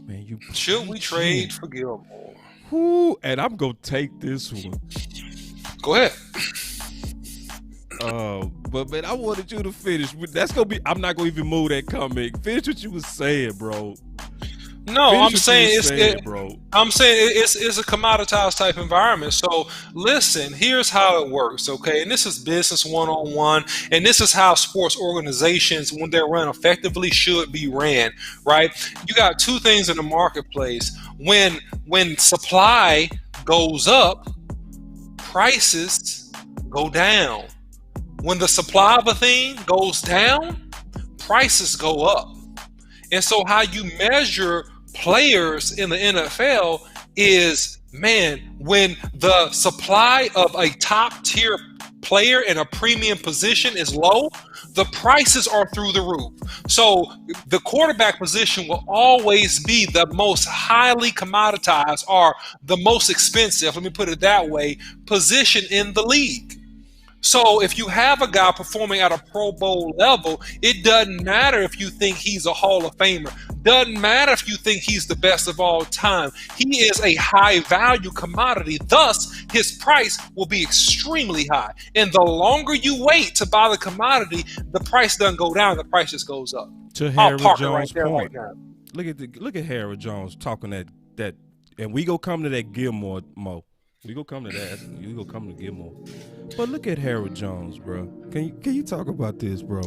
Man, should we trade for Gilmore? Whoo, and I'm going to take this one. Go ahead. But man, I wanted you to finish. That's gonna be. I'm not gonna even move that comment. Finish what you was saying, bro. No, Finish I'm what you saying was saying, bro. I'm saying it's a commoditized type environment. So listen, here's how it works, okay? And this is business 101, and this is how sports organizations, when they're run effectively, should be ran, right? You got two things in the marketplace. When supply goes up, prices go down. When the supply of a thing goes down, prices go up. And so how you measure players in the NFL is, man, when the supply of a top tier player in a premium position is low, the prices are through the roof. So the quarterback position will always be the most highly commoditized, or the most expensive, let me put it that way, position in the league. So if you have a guy performing at a Pro Bowl level, it doesn't matter if you think he's a Hall of Famer. Doesn't matter if you think he's the best of all time. He is a high value commodity. Thus, his price will be extremely high. And the longer you wait to buy the commodity, the price doesn't go down. The price just goes up. To Harry Jones' right point. Right now. Look at Harry Jones talking that, and we go come to that Gilmore, Mo. We go come to that. You go come to Gilmore. But look at Harold Jones, bro. Can you talk about this, bro?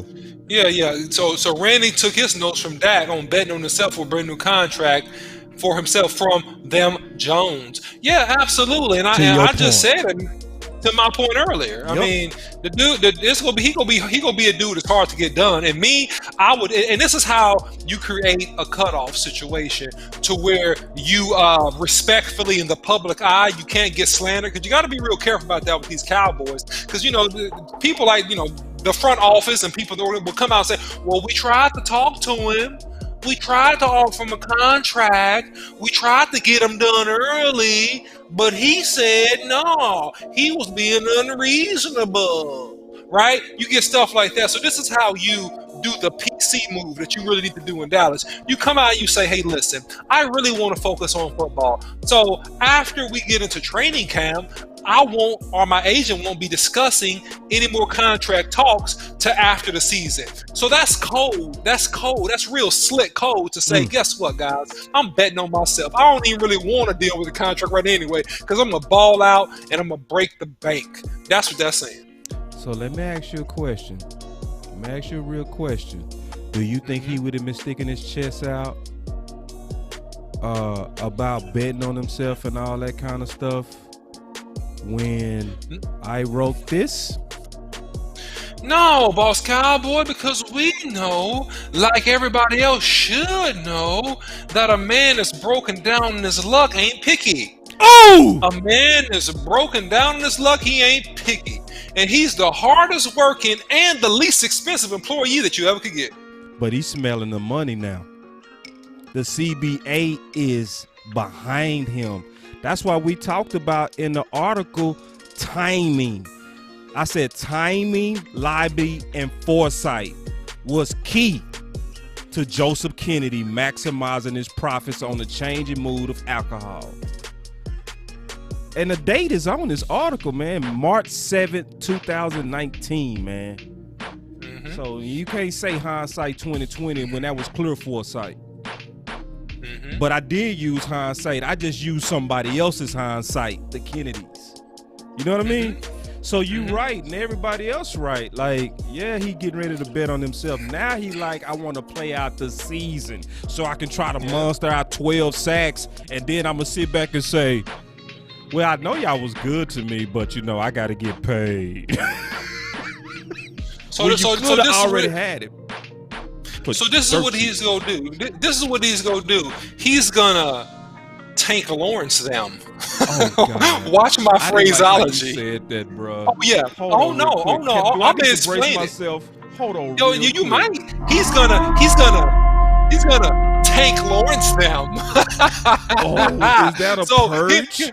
Yeah. So Randy took his notes from Dak on betting on himself for a brand new contract for himself from them Jones. Yeah, absolutely. And I just said it to my point earlier. I mean, the dude, he gonna be a dude that's hard to get done. And me, I would, and this is how you create a cutoff situation to where you respectfully in the public eye, you can't get slandered, because you got to be real careful about that with these Cowboys, because people like the front office and people that will come out and say, well, we tried to talk to him. We tried to offer him a contract. We tried to get him done early, but he said no. He was being unreasonable, right? You get stuff like that. So this is how you do the PC move that you really need to do in Dallas. You come out and you say, hey, listen, I really want to focus on football. So after we get into training camp, I won't, or my agent won't be discussing any more contract talks to after the season. So that's code. That's code. That's real slick code to say, guess what, guys? I'm betting on myself. I don't even really want to deal with the contract right anyway, because I'm going to ball out and I'm going to break the bank. That's what that's saying. So let me ask you a question. Let me ask you a real question. Do you think he would have been sticking his chest out about betting on himself and all that kind of stuff when I wrote this? No, Boss Cowboy, because we know, like everybody else should know, that a man that's broken down in his luck ain't picky. Oh! A man that's broken down in his luck, he ain't picky. And he's the hardest working and the least expensive employee that you ever could get. But he's smelling the money now. The CBA is behind him. That's why we talked about in the article timing. I said timing, liability, and foresight was key to Joseph Kennedy maximizing his profits on the changing mood of alcohol. And the date is on this article, man. March 7th, 2019, man. So you can't say hindsight 2020 when that was clear foresight. But I did use hindsight. I just used somebody else's hindsight, the Kennedys. You know what I mean? So you right and everybody else right. Like, yeah, he getting ready to bet on himself. Now he like, I want to play out the season so I can try to monster out 12 sacks, and then I'm going to sit back and say, well, I know y'all was good to me, but, I got to get paid. So this already had it. So this is what he's gonna do. This is what he's gonna do. He's gonna Tank Lawrence them. Oh, God. Watch my phraseology. Like you said that, bro. Oh yeah. Oh no. I'm gonna explain myself. Hold on. Yo, you might. He's gonna Tank Lawrence them. Oh, is that a purge?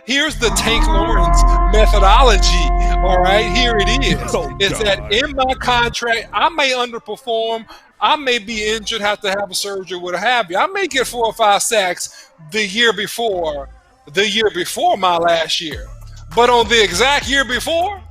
Here's the Tank Lawrence methodology. All right, here it is. It's that in my contract, I may underperform, I may be injured, have to have a surgery, what have you. I may get 4 or 5 sacks the year before my last year. But on the exact year before,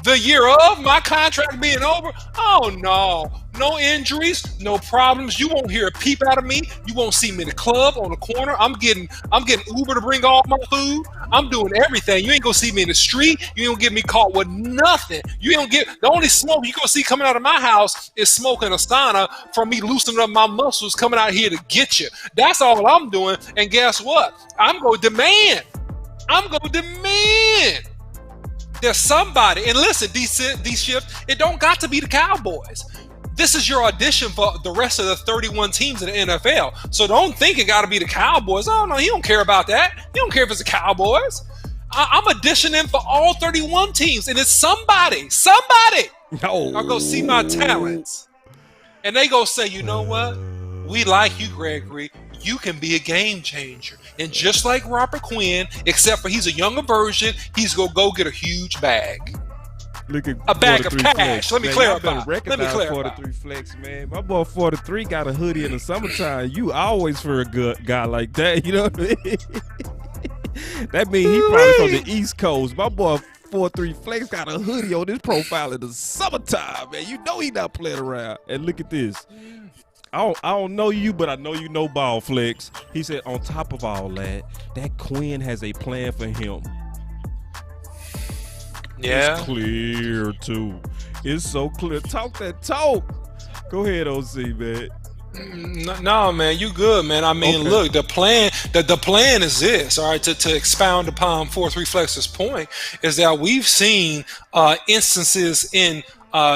the year of my contract being over, oh no, No injuries, no problems. You won't hear a peep out of me. You won't see me in the club on the corner. I'm getting Uber to bring all my food. I'm doing everything. You ain't gonna see me in the street. You ain't gonna get me caught with nothing. You ain't gonna get the only smoke you gonna see coming out of my house is smoke and a sauna from me loosening up my muscles coming out here to get you. That's all I'm doing. And guess what? I'm gonna demand. There's somebody, and listen, these shifts, it don't got to be the Cowboys. This is your audition for the rest of the 31 teams in the NFL. So don't think it got to be the Cowboys. Oh, no, he don't care about that. He don't care if it's the Cowboys. I'm auditioning for all 31 teams, and it's somebody. No. I'll go see my talents. And they go say, you know what? We like you, Gregory. You can be a game changer. And just like Robert Quinn, except for he's a younger version, he's going to go get a huge bag. Look at a bag of cash. Flex. Let me clarify. 43 Flex, man. My boy 43 got a hoodie in the summertime. You always for a good guy like that. You know what I mean? That means he probably from the East Coast. My boy 43 Flex got a hoodie on his profile in the summertime, man. You know he not playing around. And look at this. I don't know you, but I know you know Ball Flex. He said on top of all that Quinn has a plan for him. Yeah. It's clear, too. It's so clear. Talk that talk. Go ahead, OC, man. No, man, you good, man. I mean, okay. Look, the plan is this, all right, to expound upon 43 Flex's point, is that we've seen instances in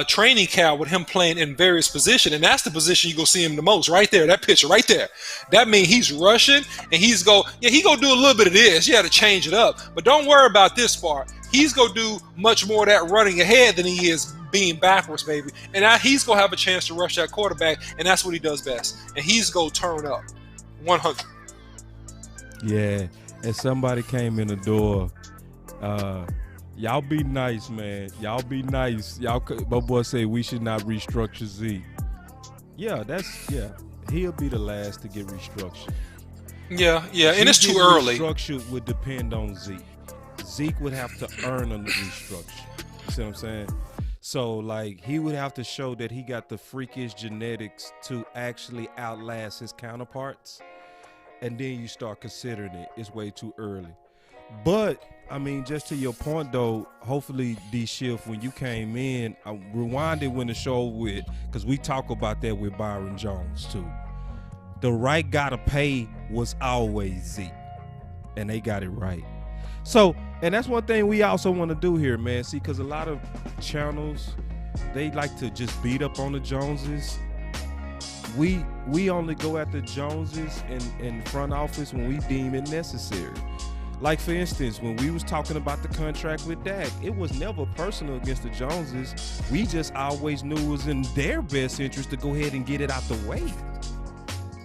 training camp with him playing in various positions, and that's the position you go see him the most, right there, that picture right there. That means he's rushing, and he gonna do a little bit of this. You had to change it up, but don't worry about this part. He's gonna do much more of that running ahead than he is being backwards, baby. And now he's gonna have a chance to rush that quarterback, and that's what he does best. And he's gonna turn up 100. Yeah, and somebody came in the door. Y'all be nice, man. Y'all be nice. My boy say we should not restructure Zeke. Yeah, he'll be the last to get restructured. Yeah, and it's too early. Restructure would depend on Zeke. Zeke would have to earn a restructure. You see what I'm saying? So, like, he would have to show that he got the freakish genetics to actually outlast his counterparts. And then you start considering it. It's way too early. But, I mean, just to your point, though, hopefully, D-Shift, when you came in, I rewinded when the show with, because we talk about that with Byron Jones, too. The right guy to pay was always Zeke. And they got it right. So, and that's one thing we also want to do here, man. See, because a lot of channels, they like to just beat up on the Joneses. We only go at the Joneses in front office when we deem it necessary. Like, for instance, when we was talking about the contract with Dak, it was never personal against the Joneses. We just always knew it was in their best interest to go ahead and get it out the way.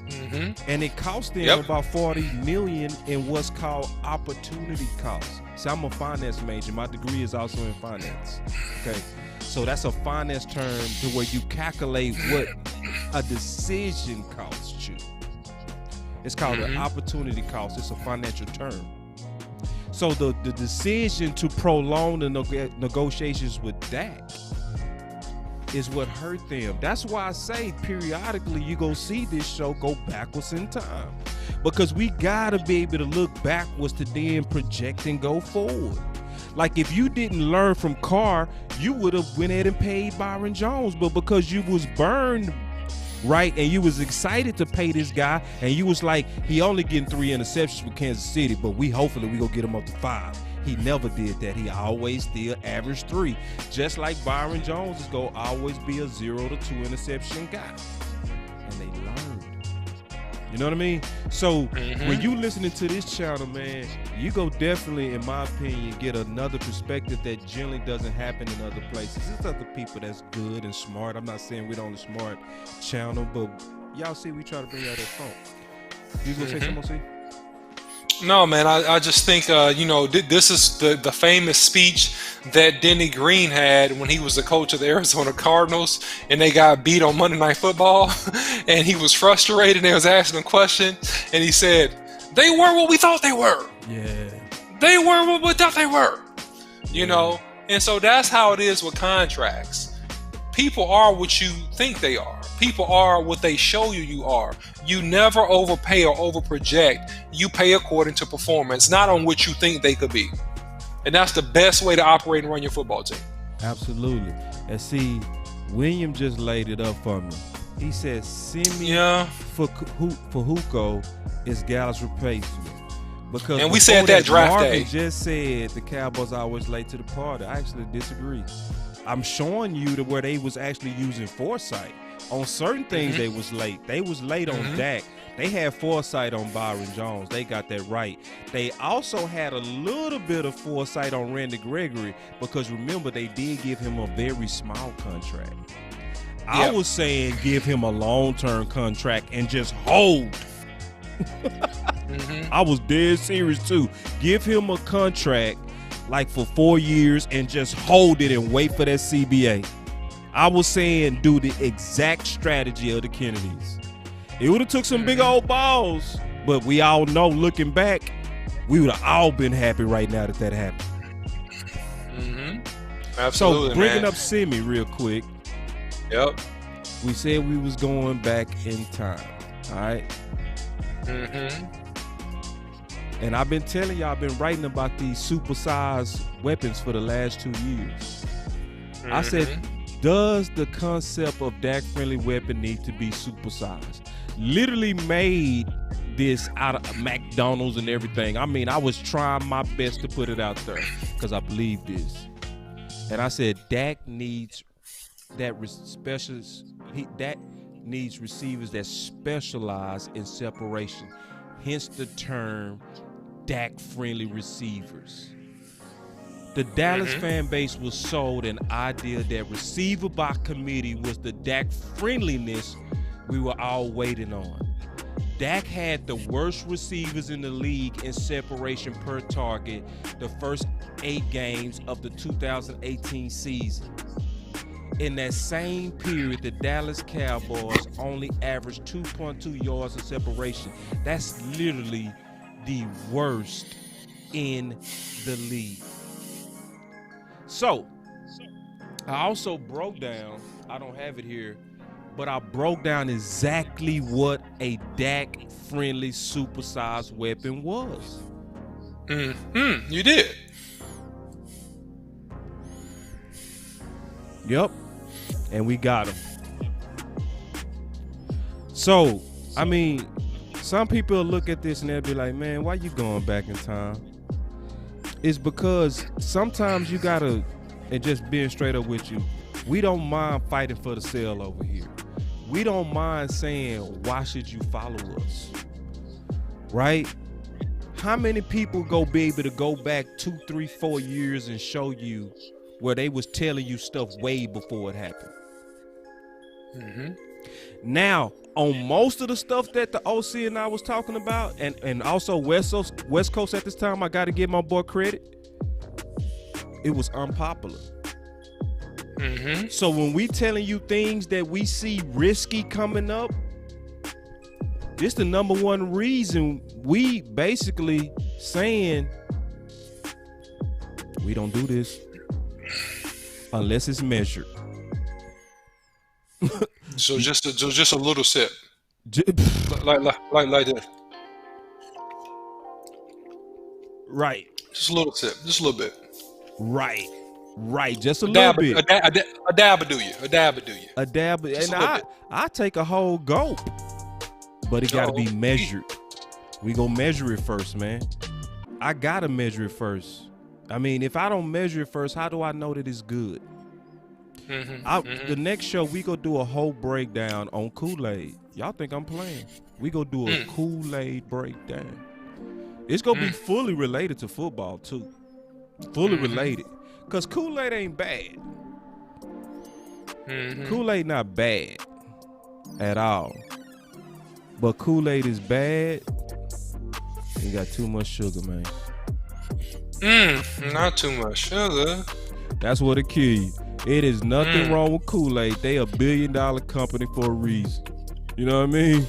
Mm-hmm. And it cost them about $40 million in what's called opportunity costs. So I'm a finance major. My degree is also in finance. Okay, so that's a finance term to where you calculate what a decision costs you. It's called an opportunity cost. It's a financial term. So the decision to prolong the negotiations with Dak is what hurt them. That's why I say periodically you go see this show go backwards in time, because we gotta be able to look backwards to then project and go forward. Like, if you didn't learn from Carr, you would have went ahead and paid Byron Jones, but because you was burned, right, and you was excited to pay this guy, and you was like, he only getting 3 interceptions with Kansas City, but hopefully we gonna get him up to 5. He never did that. He always still averaged 3. Just like Byron Jones is going to always be a 0 to 2 interception guy. And they learned. You know what I mean? So when you listening to this channel, man, you go definitely, in my opinion, get another perspective that generally doesn't happen in other places. There's other people that's good and smart. I'm not saying we're the only smart channel, but y'all see we try to bring out that phone. You going to say something, see? No, man, I just think, this is the famous speech that Denny Green had when he was the coach of the Arizona Cardinals and they got beat on Monday Night Football and he was frustrated and they was asking him questions and he said, they were what we thought they were. Yeah. They were what we thought they were. You know? And so that's how it is with contracts. People are what you think they are. People are what they show you are. You never overpay or overproject. You pay according to performance, not on what you think they could be. And that's the best way to operate and run your football team. Absolutely. And see, William just laid it up for me. He said, Simi for Huko is Gallus' replacement. Because and we said that draft Marvin day. Just said the Cowboys are always late to the party. I actually disagree. I'm showing you to where they was actually using foresight. On certain things, they was late. They was late on Dak. They had foresight on Byron Jones. They got that right. They also had a little bit of foresight on Randy Gregory because remember, they did give him a very small contract. I was saying give him a long-term contract and just hold. I was dead serious too. Give him a contract like for 4 years and just hold it and wait for that CBA. I was saying do the exact strategy of the Kennedys. It would have took some big old balls, but we all know looking back, we would have all been happy right now that happened. Absolutely, so bringing man. up Simi real quick. Yep. We said we was going back in time. All right. And I've been telling y'all, I've been writing about these supersized weapons for the last 2 years. I said, does the concept of Dak-friendly weapon need to be supersized? Literally made this out of McDonald's and everything. I mean, I was trying my best to put it out there because I believe this. And I said, Dak needs Dak needs receivers that specialize in separation. Hence the term Dak-friendly receivers. The Dallas fan base was sold an idea that receiver by committee was the Dak friendliness we were all waiting on. Dak had the worst receivers in the league in separation per target the first 8 games of the 2018 season. In that same period, the Dallas Cowboys only averaged 2.2 yards of separation. That's literally the worst in the league. So, I also broke down, I don't have it here, but I broke down exactly what a Dak-friendly supersized weapon was. You did. Yep. And we got him. So, I mean, some people look at this and they'll be like, man, why you going back in time? It's because sometimes you gotta, and just being straight up with you, we don't mind fighting for the sale over here. We don't mind saying, why should you follow us? Right? How many people be able to go back 2, 3, 4 years and show you where they was telling you stuff way before it happened? Now, on most of the stuff that the OC and I was talking about, and also West Coast at this time, I got to give my boy credit. It was unpopular. So when we telling you things that we see risky coming up, this the number one reason we basically saying we don't do this unless it's measured. So just a little sip, like this. Right. Just a little sip, just a little bit. Right. Just a little bit. A dab will do you. A dab will do you. A dab, and I take a whole gulp, but it got to be measured. We gonna measure it first, man. I gotta measure it first. I mean, if I don't measure it first, how do I know that it's good? The next show, we go do a whole breakdown on Kool-Aid. Y'all think I'm playing? We go do a Kool-Aid breakdown. It's gonna be fully related to football too. Fully related. Because Kool-Aid ain't bad. Kool-Aid not bad at all. But Kool-Aid is bad. You got too much sugar, man. Not too much sugar. That's what'll kill you. It is nothing wrong with Kool-Aid. They a $1 billion company for a reason. You know what I mean?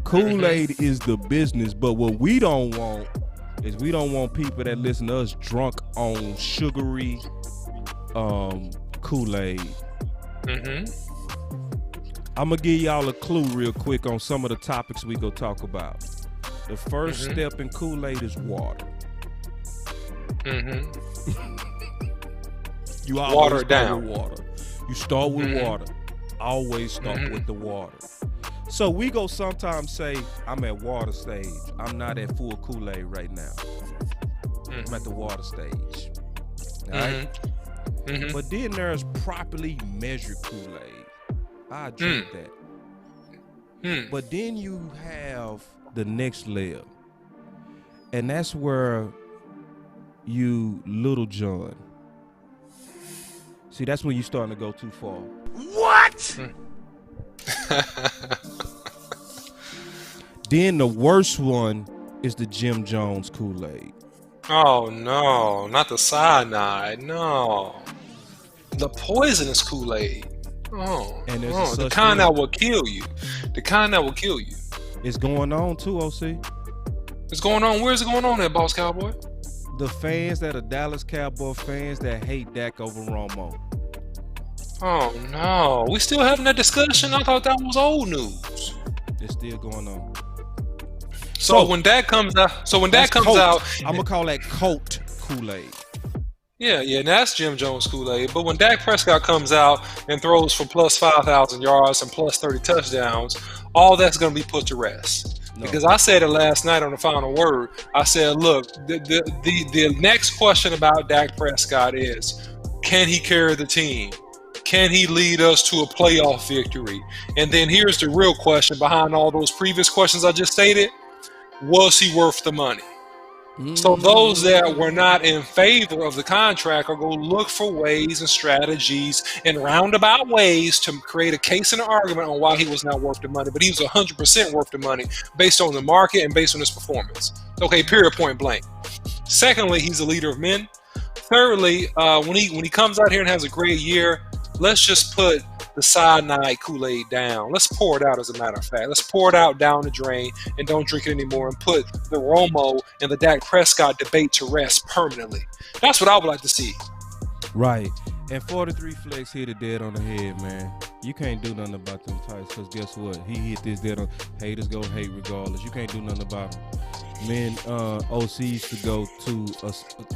Kool-Aid is the business, but what we don't want is we don't want people that listen to us drunk on sugary Kool-Aid. I'm gonna give y'all a clue real quick on some of the topics we go talk about. The first step in Kool-Aid is water. You always Water start down. with water. You start with water. Always start with the water. So we go sometimes say, I'm at water stage. I'm not at full Kool-Aid right now. I'm at the water stage. All right? But then there's properly measured Kool-Aid. I drink that. But then you have the next layer. And that's where you Little John. See, that's when you starting to go too far. What? Then the worst one is the Jim Jones Kool-Aid. Oh no, not the cyanide. No, the poisonous Kool-Aid. Oh, And there's oh, the such kind thing. that will kill you. The kind that will kill you. It's going on too, OC. It's going on. Where's it going on there, Boss Cowboy? The fans that are Dallas Cowboy fans that hate Dak over Romo. Oh no, we still having that discussion? I thought that was old news. It's still going on. So when Dak comes out, I'm gonna call that Colt Kool-Aid. yeah, and that's Jim Jones Kool-Aid. But when Dak Prescott comes out and throws for plus 5,000 yards and plus 30 touchdowns, all that's going to be put to rest. No. Because I said it last night on the Final Word. I said, look, the next question about Dak Prescott is, can he carry the team? Can he lead us to a playoff victory? And then here's the real question behind all those previous questions I just stated. Was he worth the money? So those that were not in favor of the contract are going to look for ways and strategies and roundabout ways to create a case and an argument on why he was not worth the money. But he was 100% worth the money based on the market and based on his performance. Okay, period, point blank. Secondly, he's a leader of men. Thirdly, when he comes out here and has a great year, let's just put the cyanide Kool-Aid down. Let's pour it out, as a matter of fact. Let's pour it out down the drain and don't drink it anymore and put the Romo and the Dak Prescott debate to rest permanently. That's what I would like to see. Right. And 43 Flex hit it dead on the head, man. You can't do nothing about them types, because guess what? He hit this dead on. Haters go hate regardless. You can't do nothing about them. Me and OC used to go to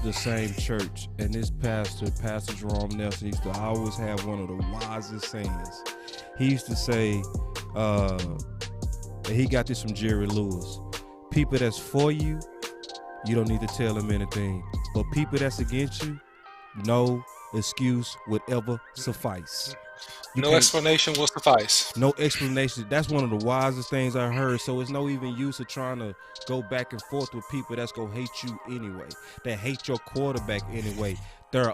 the same church, and this Pastor Jerome Nelson, used to always have one of the wisest sayings. He used to say, and he got this from Jerry Lewis, people that's for you, you don't need to tell them anything. But people that's against you, no excuse would ever suffice. No explanation will suffice. No explanation. That's one of the wisest things I heard. So it's no even use of trying to go back and forth with people that's gonna hate you anyway, that hate your quarterback anyway. They're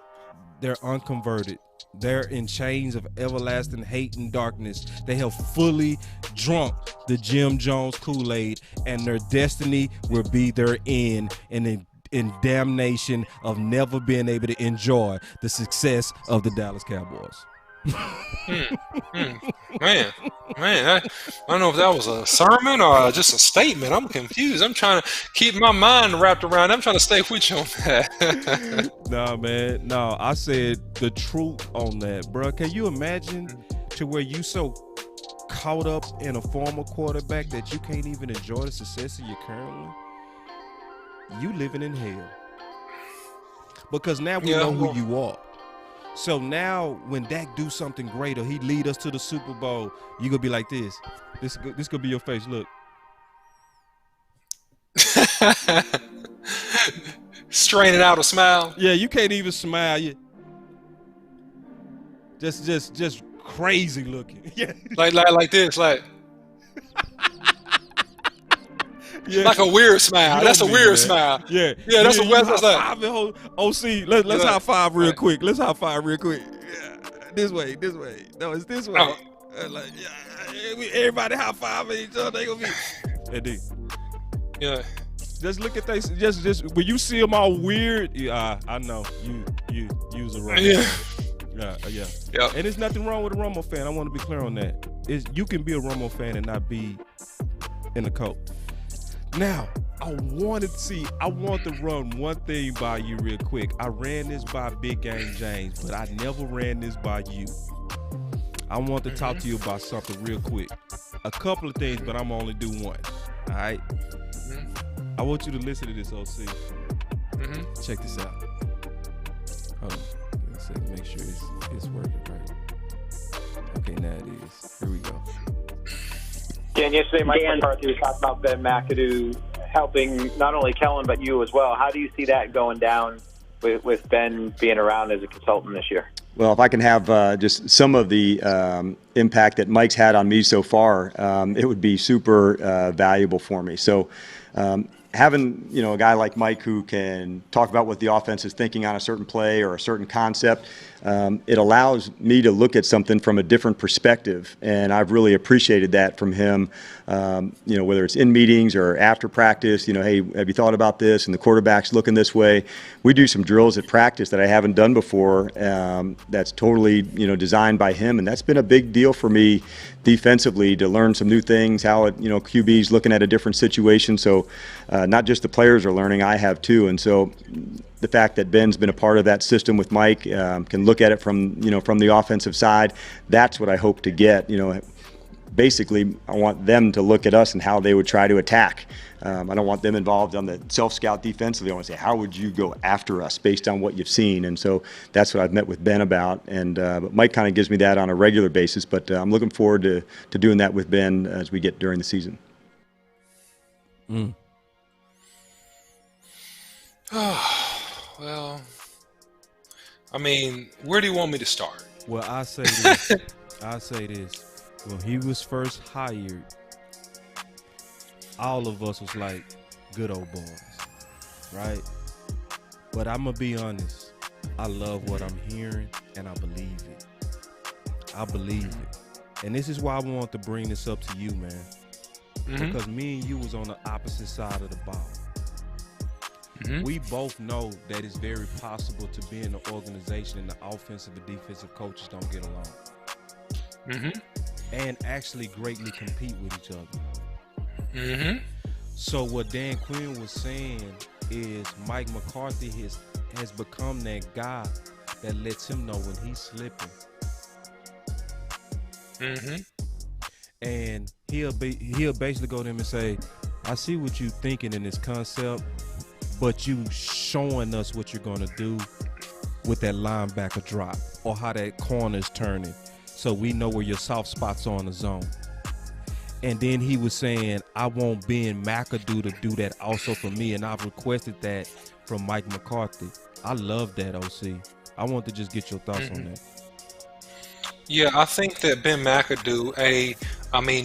unconverted. They're in chains of everlasting hate and darkness. They have fully drunk the Jim Jones Kool-Aid, and their destiny will be their end, and in damnation of never being able to enjoy the success of the Dallas Cowboys. Man, I don't know if that was a sermon or just a statement. I'm confused. I'm trying to keep my mind wrapped around. I'm trying to stay with you on that. Nah, man. No, I said the truth on that, bro. Can you imagine to where you so caught up in a former quarterback that you can't even enjoy the success of your current one? You living in hell. Because now we know who you are. So now when Dak do something great, or he lead us to the Super Bowl, you gonna be like this. This gonna be your face. Look. Straining out a smile. Yeah, you can't even smile. You just crazy looking. Yeah. Like this, like. Yeah. Like a weird smile. That's a weird smile. Yeah. Yeah, that's what Wes was like. OC, let's high five real quick. Let's high five real quick. Yeah. This way. No, it's this way. Oh. Like, everybody high fiving each other. They gonna be. Eddie. Yeah. Just look at they. Just when you see them all weird. Yeah, I know you use a Romo. Yeah. Yep. And there's nothing wrong with a Romo fan. I want to be clear on that. You can be a Romo fan and not be in the cult. Now, I want to run one thing by you real quick. I ran this by Big Game James, but I never ran this by you. I want to talk to you about something real quick. A couple of things, but I'm gonna only do one. All right? I want you to listen to this, OC. Check this out. Hold on. Let's make sure it's working right. Okay, now it is. Here we go. Dan, yesterday Mike McCarthy was talking about Ben McAdoo helping not only Kellen but you as well. How do you see that going down with Ben being around as a consultant this year? Well, if I can have just some of the impact that Mike's had on me so far, it would be super valuable for me. So having, a guy like Mike who can talk about what the offense is thinking on a certain play or a certain concept, it allows me to look at something from a different perspective. And I've really appreciated that from him, whether it's in meetings or after practice, hey, have you thought about this? And the quarterback's looking this way. We do some drills at practice that I haven't done before. That's totally, designed by him. And that's been a big deal for me defensively to learn some new things, how QB's looking at a different situation. So not just the players are learning, I have too. And so the fact that Ben's been a part of that system with Mike, can look at it from the offensive side, that's what I hope to get. Basically, I want them to look at us and how they would try to attack. I don't want them involved on the self-scout defensively. I want to say, how would you go after us based on what you've seen? And so that's what I've met with Ben about. And but Mike kind of gives me that on a regular basis. But I'm looking forward to doing that with Ben as we get during the season. Well, I mean, where do you want me to start? Well, I say this. When he was first hired, all of us was like good old boys, right? But I'm gonna be honest. I love what I'm hearing, and I believe it. And this is why I want to bring this up to you, man. Because me and you was on the opposite side of the ball. We both know that it's very possible to be in an organization and the offensive and defensive coaches don't get along. And actually greatly compete with each other. So what Dan Quinn was saying is Mike McCarthy has become that guy that lets him know when he's slipping. And he'll basically go to him and say, I see what you thinking in this concept, but you showing us what you're going to do with that linebacker drop or how that corner's turning, so we know where your soft spots are in the zone. And then he was saying, I want Ben McAdoo to do that also for me, and I've requested that from Mike McCarthy. I love that, OC. I want to just get your thoughts on that. Yeah, I think that Ben McAdoo,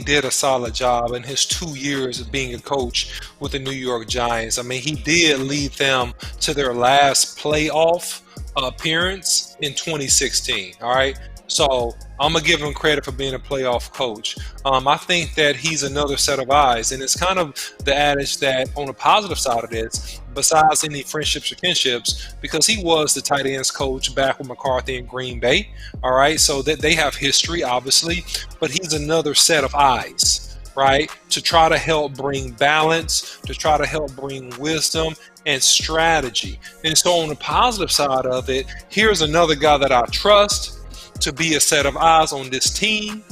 did a solid job in his 2 years of being a coach with the New York Giants. I mean, he did lead them to their last playoff appearance in 2016, all right? So I'm going to give him credit for being a playoff coach. I think that he's another set of eyes, and it's kind of the adage that on the positive side of this, besides any friendships or kinships, because he was the tight ends coach back with McCarthy in Green Bay, all right? So that they have history, obviously, but he's another set of eyes, right, to try to help bring balance, to try to help bring wisdom and strategy. And so on the positive side of it, here's another guy that I trust to be a set of eyes on this team,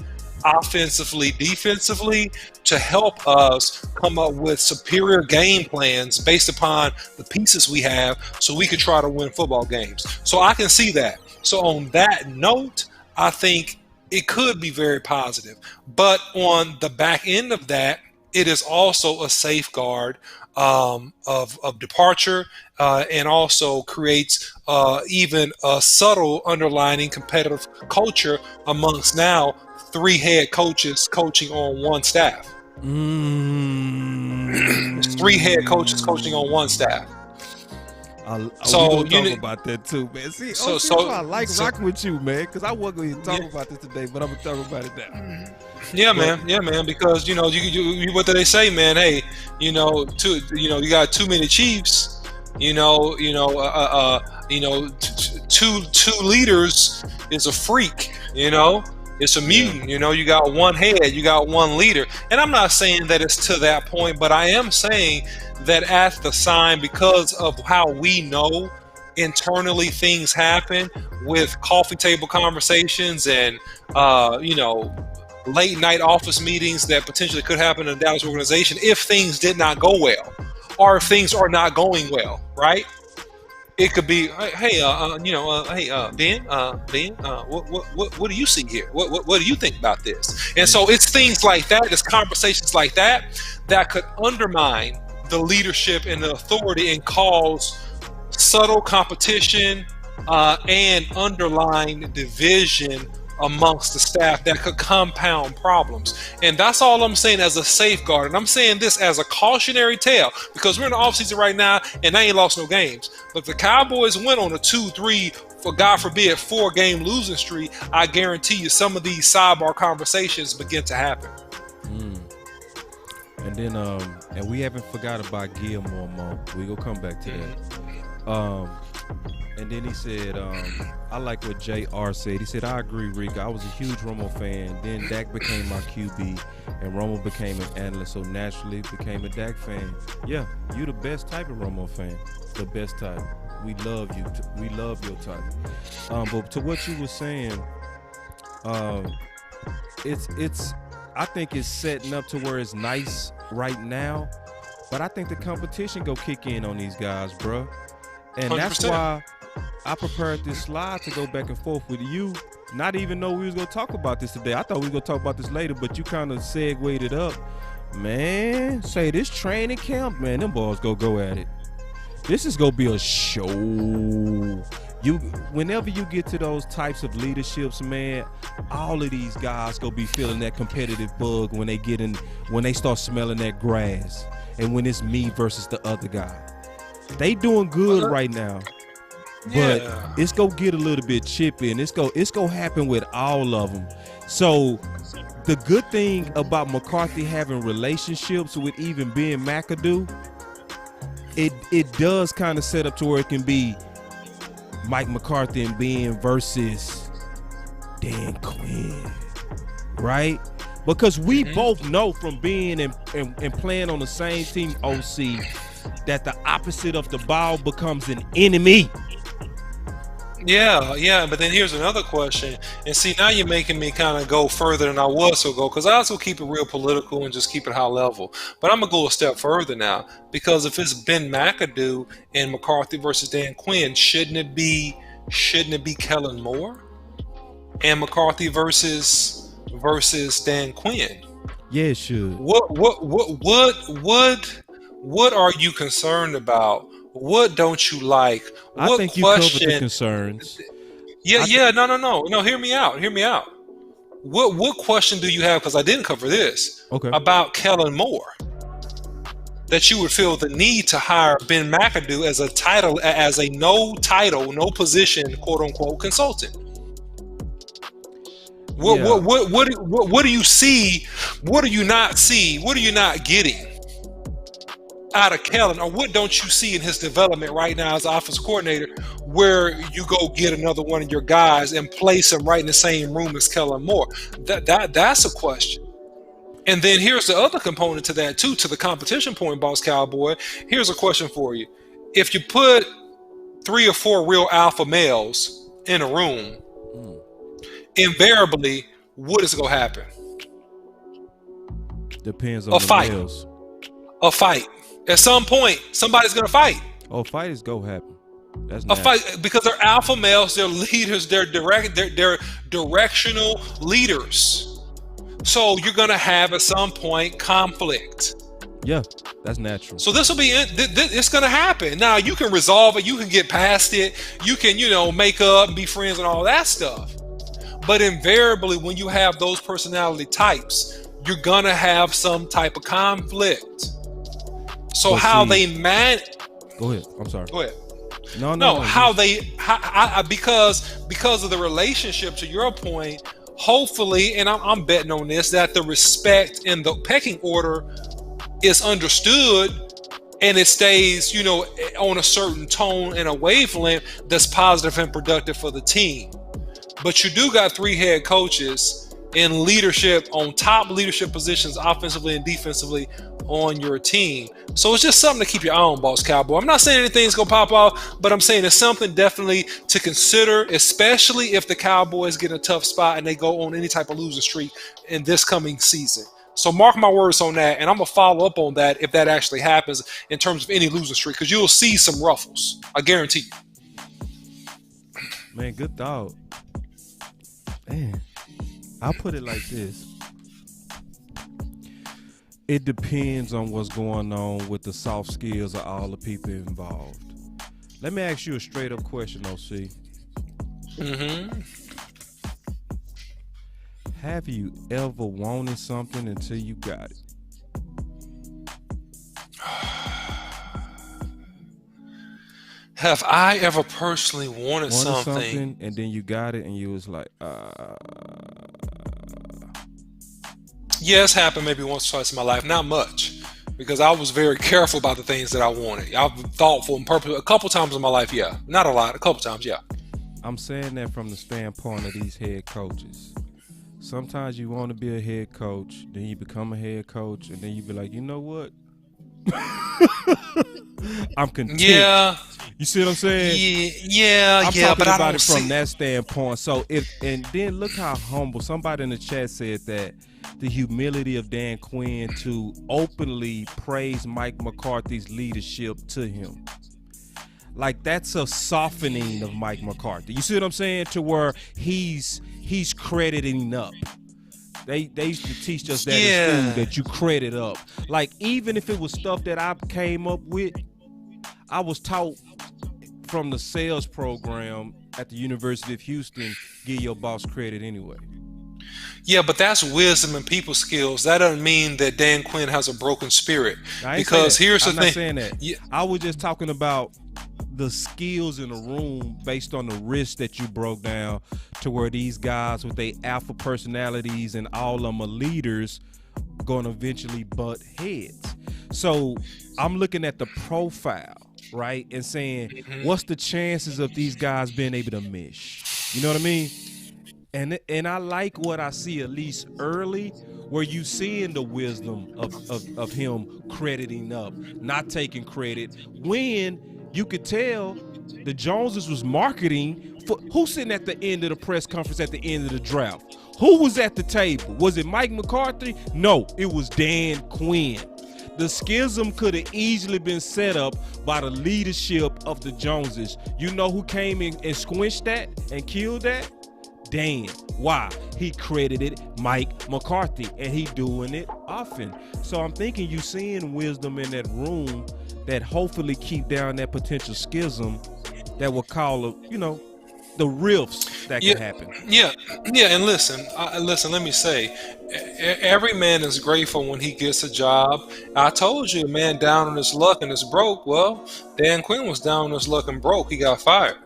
offensively, defensively, to help us come up with superior game plans based upon the pieces we have so we can try to win football games. So I can see that. So on that note, I think it could be very positive. But on the back end of that, it is also a safeguard of departure, and also creates even a subtle underlining competitive culture amongst now 3 head coaches coaching on one staff. It's 3 head coaches coaching on one staff. So you talk about that too, man. See, I like rocking with you, man, because I wasn't going to talk about this today, but I'm gonna talk about it now. Yeah, man. Because you what do they say, man? Hey, you got too many chiefs. Two leaders is a freak. It's a mutant. You got one head, you got one leader, and I'm not saying that it's to that point, but I am saying that at the sign, because of how we know internally things happen with coffee table conversations and late night office meetings that potentially could happen in the Dallas organization if things did not go well, or if things are not going well, right? It could be, hey, Ben, what do you see here? What do you think about this? And so it's things like that, it's conversations like that that could undermine the leadership and the authority and cause subtle competition and underlying division amongst the staff that could compound problems. And that's all I'm saying as a safeguard. And I'm saying this as a cautionary tale because we're in the offseason right now and they ain't lost no games. But the Cowboys went on a 2-3, for God forbid, 4-game losing streak. I guarantee you some of these sidebar conversations begin to happen. And then, and we haven't forgot about Gilmore, Mo. We gonna come back to that. And then he said, I like what JR said. He said, I agree, Rick. I was a huge Romo fan. Then Dak became my QB, and Romo became an analyst, so naturally became a Dak fan. Yeah, you the best type of Romo fan. The best type. We love you. We love your type. But to what you were saying, it's. I think it's setting up to where it's nice right now, but I think the competition go kick in on these guys, bro. And 100%. That's why I prepared this slide to go back and forth with you. Not even know we was gonna talk about this today. I thought we was gonna talk about this later, but you kind of segued it up. Man, say this training camp, man, them boys go at it. This is gonna be a show. Whenever you get to those types of leaderships, man, all of these guys gonna be feeling that competitive bug when they start smelling that grass, and when it's me versus the other guy. They doing good right now, but it's gonna get a little bit chippy, and it's gonna happen with all of them. So the good thing about McCarthy having relationships with even Ben McAdoo, it does kind of set up to where it can be Mike McCarthy and Ben versus Dan Quinn, right? Because we both know from being and playing on the same team, OC, that the opposite of the ball becomes an enemy. Yeah, but then here's another question. And see, now you're making me kind of go further than I was to go, because I also keep it real political and just keep it high level. But I'm going to go a step further now, because if it's Ben McAdoo and McCarthy versus Dan Quinn, shouldn't it be Kellen Moore and McCarthy versus Dan Quinn? Yeah, it should. What are you concerned about? What don't you like? What I think you covered the concerns. No. Hear me out. What question do you have? Because I didn't cover this. Okay. About Kellen Moore, that you would feel the need to hire Ben McAdoo as a no position, quote unquote, consultant. What do you see? What do you not see? What are you not getting out of Kellen, or what don't you see in his development right now as offensive coordinator, where you go get another one of your guys and place him right in the same room as Kellen Moore? That's a question. And then here's the other component to that too, to the competition point, Boss Cowboy. Here's a question for you: if you put 3 or 4 real alpha males in a room, invariably, what is going to happen? Depends on the males. A fight. At some point, somebody's going to fight. Oh, fight is going to happen. That's a fight, because they're alpha males, they're leaders, they're directional leaders. So you're going to have at some point conflict. Yeah, that's natural. So this will be it's going to happen. Now you can resolve it, you can get past it, you can make up and be friends and all that stuff. But invariably, when you have those personality types, you're going to have some type of conflict. So how they Go ahead. I'm sorry. Go ahead. No. Because of the relationship, to your point, hopefully, and I'm betting on this, that the respect in the pecking order is understood, and it stays, on a certain tone and a wavelength that's positive and productive for the team. But you do got 3 head coaches in leadership, on top leadership positions, offensively and defensively, on your team. So it's just something to keep your eye on, Boss Cowboy. I'm not saying anything's going to pop off, but I'm saying it's something definitely to consider, especially if the Cowboys get in a tough spot and they go on any type of losing streak in this coming season. So mark my words on that, and I'm going to follow up on that if that actually happens in terms of any losing streak, because you'll see some ruffles. I guarantee you. Man, good thought. Man, I'll put it like this. It depends on what's going on with the soft skills of all the people involved. Let me ask you a straight up question, OC. Mm-hmm. Have you ever wanted something until you got it? Have I ever personally wanted something and then you got it and you was like, Yeah, it's happened maybe once or twice in my life. Not much, because I was very careful about the things that I wanted. I've been thoughtful and purposeful a couple times in my life, yeah. Not a lot, a couple times, yeah. I'm saying that from the standpoint of these head coaches. Sometimes you want to be a head coach, then you become a head coach, and then you be like, you know what? I'm content. Yeah. You see what I'm saying? I'm talking but I about don't it see from that standpoint. So and then look how humble. Somebody in the chat said that the humility of Dan Quinn to openly praise Mike McCarthy's leadership to him. Like, that's a softening of Mike McCarthy. You see what I'm saying? To where he's crediting up. They used to teach us that in school, that you credit up. Like, even if it was stuff that I came up with, I was taught from the sales program at the University of Houston, give your boss credit anyway. Yeah, but that's wisdom and people skills. That doesn't mean that Dan Quinn has a broken spirit. Because here's the thing. I'm not saying that. Yeah. I was just talking about the skills in the room based on the risk that you broke down to where these guys with their alpha personalities and all of them are leaders going to eventually butt heads. So I'm looking at the profile, right, and saying, what's the chances of these guys being able to mesh? You know what I mean? And I like what I see, at least early, where you seeing the wisdom of him crediting up, not taking credit, when you could tell the Joneses was marketing for who's sitting at the end of the press conference at the end of the draft. Who was at the table? Was it Mike McCarthy? No, it was Dan Quinn. The schism could have easily been set up by the leadership of the Joneses. You know who came in and squished that and killed that? Dan. Why? He credited Mike McCarthy, and he doing it often. So I'm thinking you seeing wisdom in that room that hopefully keep down that potential schism that will call, the rifts that can happen. Yeah, and listen, let me say, every man is grateful when he gets a job. I told you, a man down on his luck and is broke. Well, Dan Quinn was down on his luck and broke. He got fired.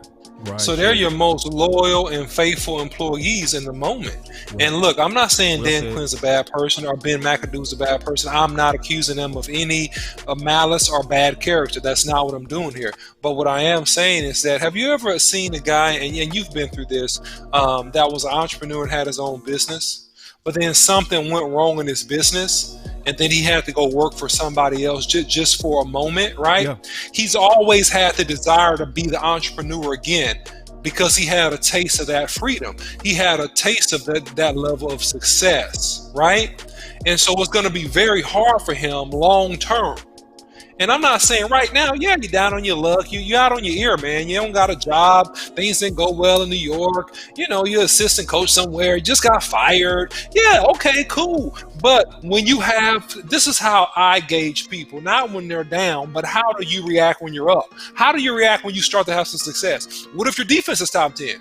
Right, so they're your most loyal and faithful employees in the moment. Right. And look, I'm not saying Dan Quinn's a bad person or Ben McAdoo's a bad person. I'm not accusing them of any malice or bad character. That's not what I'm doing here. But what I am saying is that, have you ever seen a guy, and you've been through this, that was an entrepreneur and had his own business, but then something went wrong in his business, and then he had to go work for somebody else just for a moment, right? Yeah. He's always had the desire to be the entrepreneur again because he had a taste of that freedom. He had a taste of that level of success, right? And so it's going to be very hard for him long term. And I'm not saying right now, you're down on your luck. You out on your ear, man. You don't got a job. Things didn't go well in New York. You're assistant coach somewhere. You just got fired. Yeah, okay, cool. But when you this is how I gauge people. Not when they're down, but how do you react when you're up? How do you react when you start to have some success? What if your defense is top 10?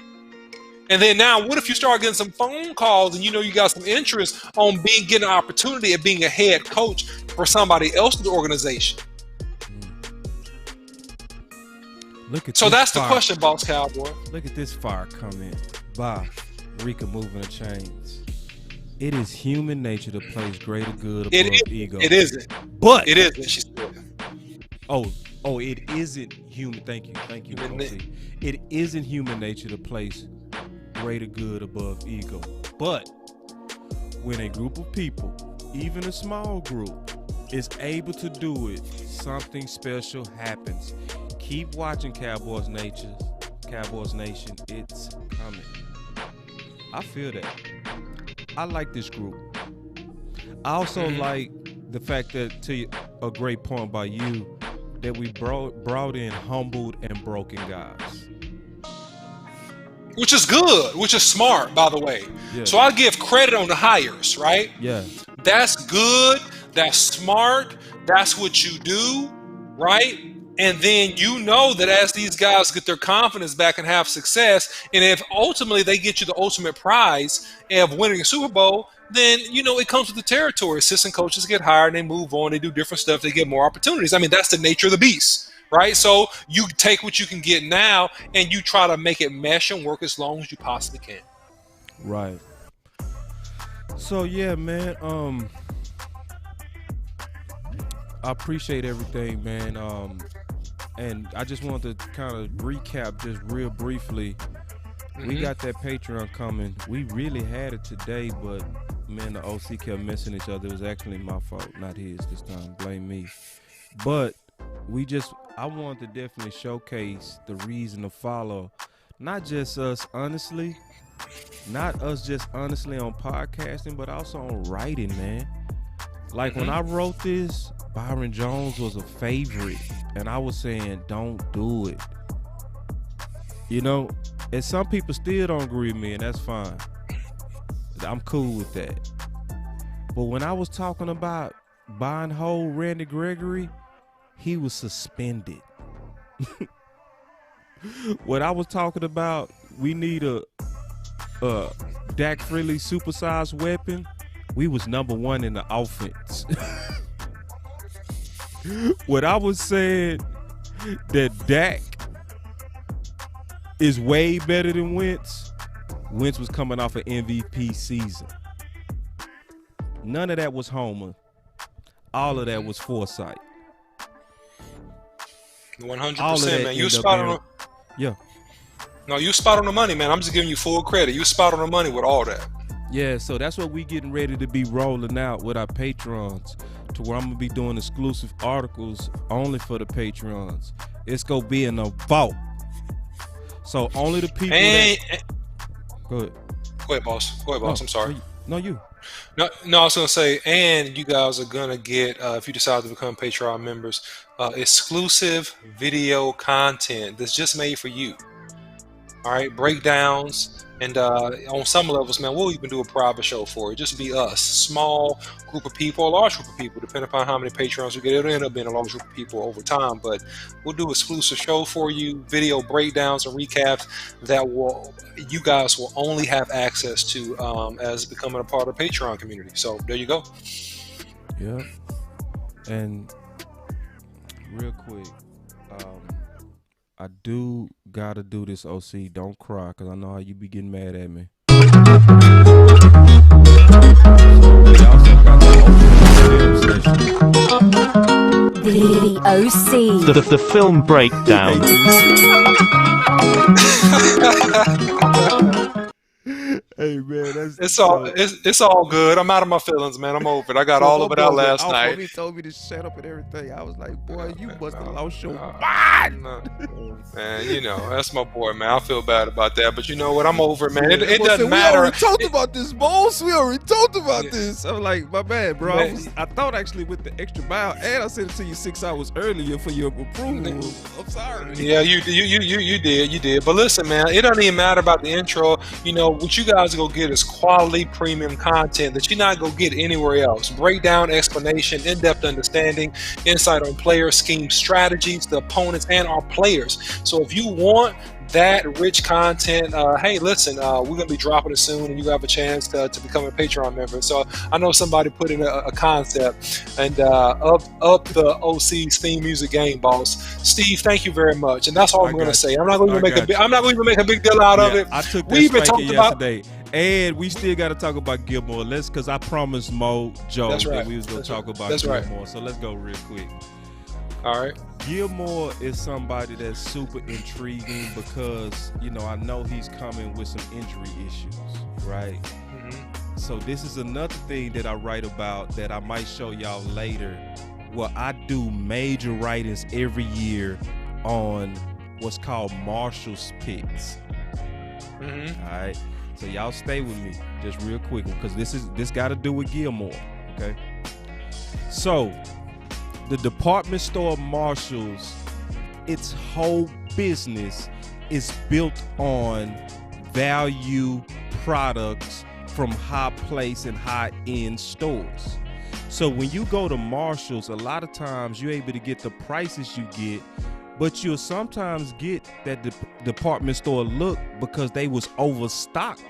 And then now, what if you start getting some phone calls and you got some interest on getting an opportunity at being a head coach for somebody else's organization? So that's the question, Boss Cowboy. Look at this fire comment by Rika Moving the Chains. It is human nature to place greater good above ego. It isn't. But it isn't, she said. Oh, it isn't human. Thank you, OC. It isn't human nature to place greater good above ego. But when a group of people, even a small group, is able to do it, something special happens. Keep watching Cowboys Nation. It's coming. I feel that. I like this group. I also like the fact that, to a great point by you, that we brought in humbled and broken guys. Which is good, which is smart, by the way. Yeah. So I give credit on the hires, right? Yeah. That's good. That's smart. That's what you do, right? And then you know that as these guys get their confidence back and have success, and if ultimately they get you the ultimate prize of winning a Super Bowl, then, you know, it comes with the territory. Assistant coaches get hired and they move on. They do different stuff. They get more opportunities. I mean, that's the nature of the beast, right? So you take what you can get now and you try to make it mesh and work as long as you possibly can. Right. So, yeah, man, I appreciate everything, man. And I just wanted to kind of recap just real briefly. We got that Patreon coming. We really had it today, but man, the OC kept missing each other. It was actually my fault, not his this time. Blame me. But I wanted to definitely showcase the reason to follow, not just us honestly, not us just honestly on podcasting, but also on writing, man. Like when I wrote this, Byron Jones was a favorite, and I was saying, don't do it. You know, and some people still don't agree with me, and that's fine. I'm cool with that. But when I was talking about buying whole Randy Gregory, he was suspended. When I was talking about we need a Dak Freely supersized weapon, we was number one in the offense. When I was saying that Dak is way better than Wentz was coming off an MVP season. None of that was Homer. All of that was foresight. 100%, man. You spot on. Yeah. No, you spot on the money, man. I'm just giving you full credit. You spot on the money with all that. Yeah, so that's what we getting ready to be rolling out with our patrons, to where I'm gonna be doing exclusive articles only for the patrons. It's gonna be in a vault. So only the people Go ahead. Go ahead, boss. I'm sorry. No, you. No, I was going to say, and you guys are going to get, if you decide to become Patreon members, exclusive video content that's just made for you. All right, breakdowns. And on some levels, man, we'll even do a private show for it. Just be us, small group of people, a large group of people, depending upon how many Patrons we get. It'll end up being a large group of people over time, but we'll do exclusive show for you, video breakdowns and recaps that you guys will only have access to as becoming a part of the Patreon community. So there you go. Yeah. And real quick, I do gotta do this, OC. Don't cry, because I know how you be getting mad at me. We also got The OC. The film breakdown. Hey man, it's all good. I'm out of my feelings, man. I'm over it. I got all of it out last night. He told me to shut up and everything. I was like, boy, you must have lost your mind. Man, you know, that's my boy, man. I feel bad about that, but you know what? I'm over it, man. It doesn't matter. We already talked about this, boss. We already talked about this. I'm like, my bad, bro. I thought actually with the extra mile, and I sent it to you 6 hours earlier for your approval. I'm sorry. Yeah, you did. But listen, man, it doesn't even matter about the intro. You know, what you guys go get is quality premium content that you're not going to get anywhere else. Breakdown, explanation, in-depth understanding, insight on players, scheme, strategies, the opponents, and our players. So if you want that rich content, hey, listen, we're going to be dropping it soon, and you have a chance to become a Patreon member. So I know somebody put in a concept, and up the OC's theme music game, boss. Steve, thank you very much. And that's all I'm going to say. I'm not going to even make a big deal out of it. I took that We've been talking yesterday. And we still got to talk about Gilmore. Because I promised Joe that we was going to talk about Gilmore. Right. So let's go real quick. All right. Gilmore is somebody that's super intriguing because, you know, I know he's coming with some injury issues, right? Mm-hmm. So this is another thing that I write about that I might show y'all later. Well, I do major writings every year on what's called Marshall's picks. Mm-hmm. All right. So y'all stay with me just real quick because this got to do with Gilmore. Okay. So the department store Marshalls, its whole business is built on value products from high place and high end stores. So when you go to Marshalls, a lot of times you're able to get the prices you get, but you'll sometimes get that department store look because they was overstocked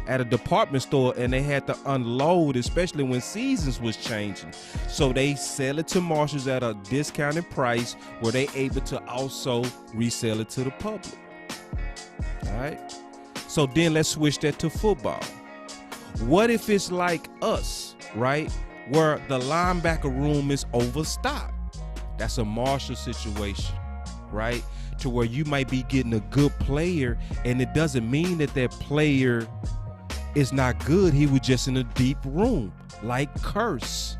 at a department store and they had to unload, especially when seasons was changing. So they sell it to Marshalls at a discounted price where they able to also resell it to the public. All right. So then let's switch that to football. What if it's like us, right? Where the linebacker room is overstocked. That's a Marshall situation, right? To where you might be getting a good player and it doesn't mean that that player is not good. He was just in a deep room, like Curse.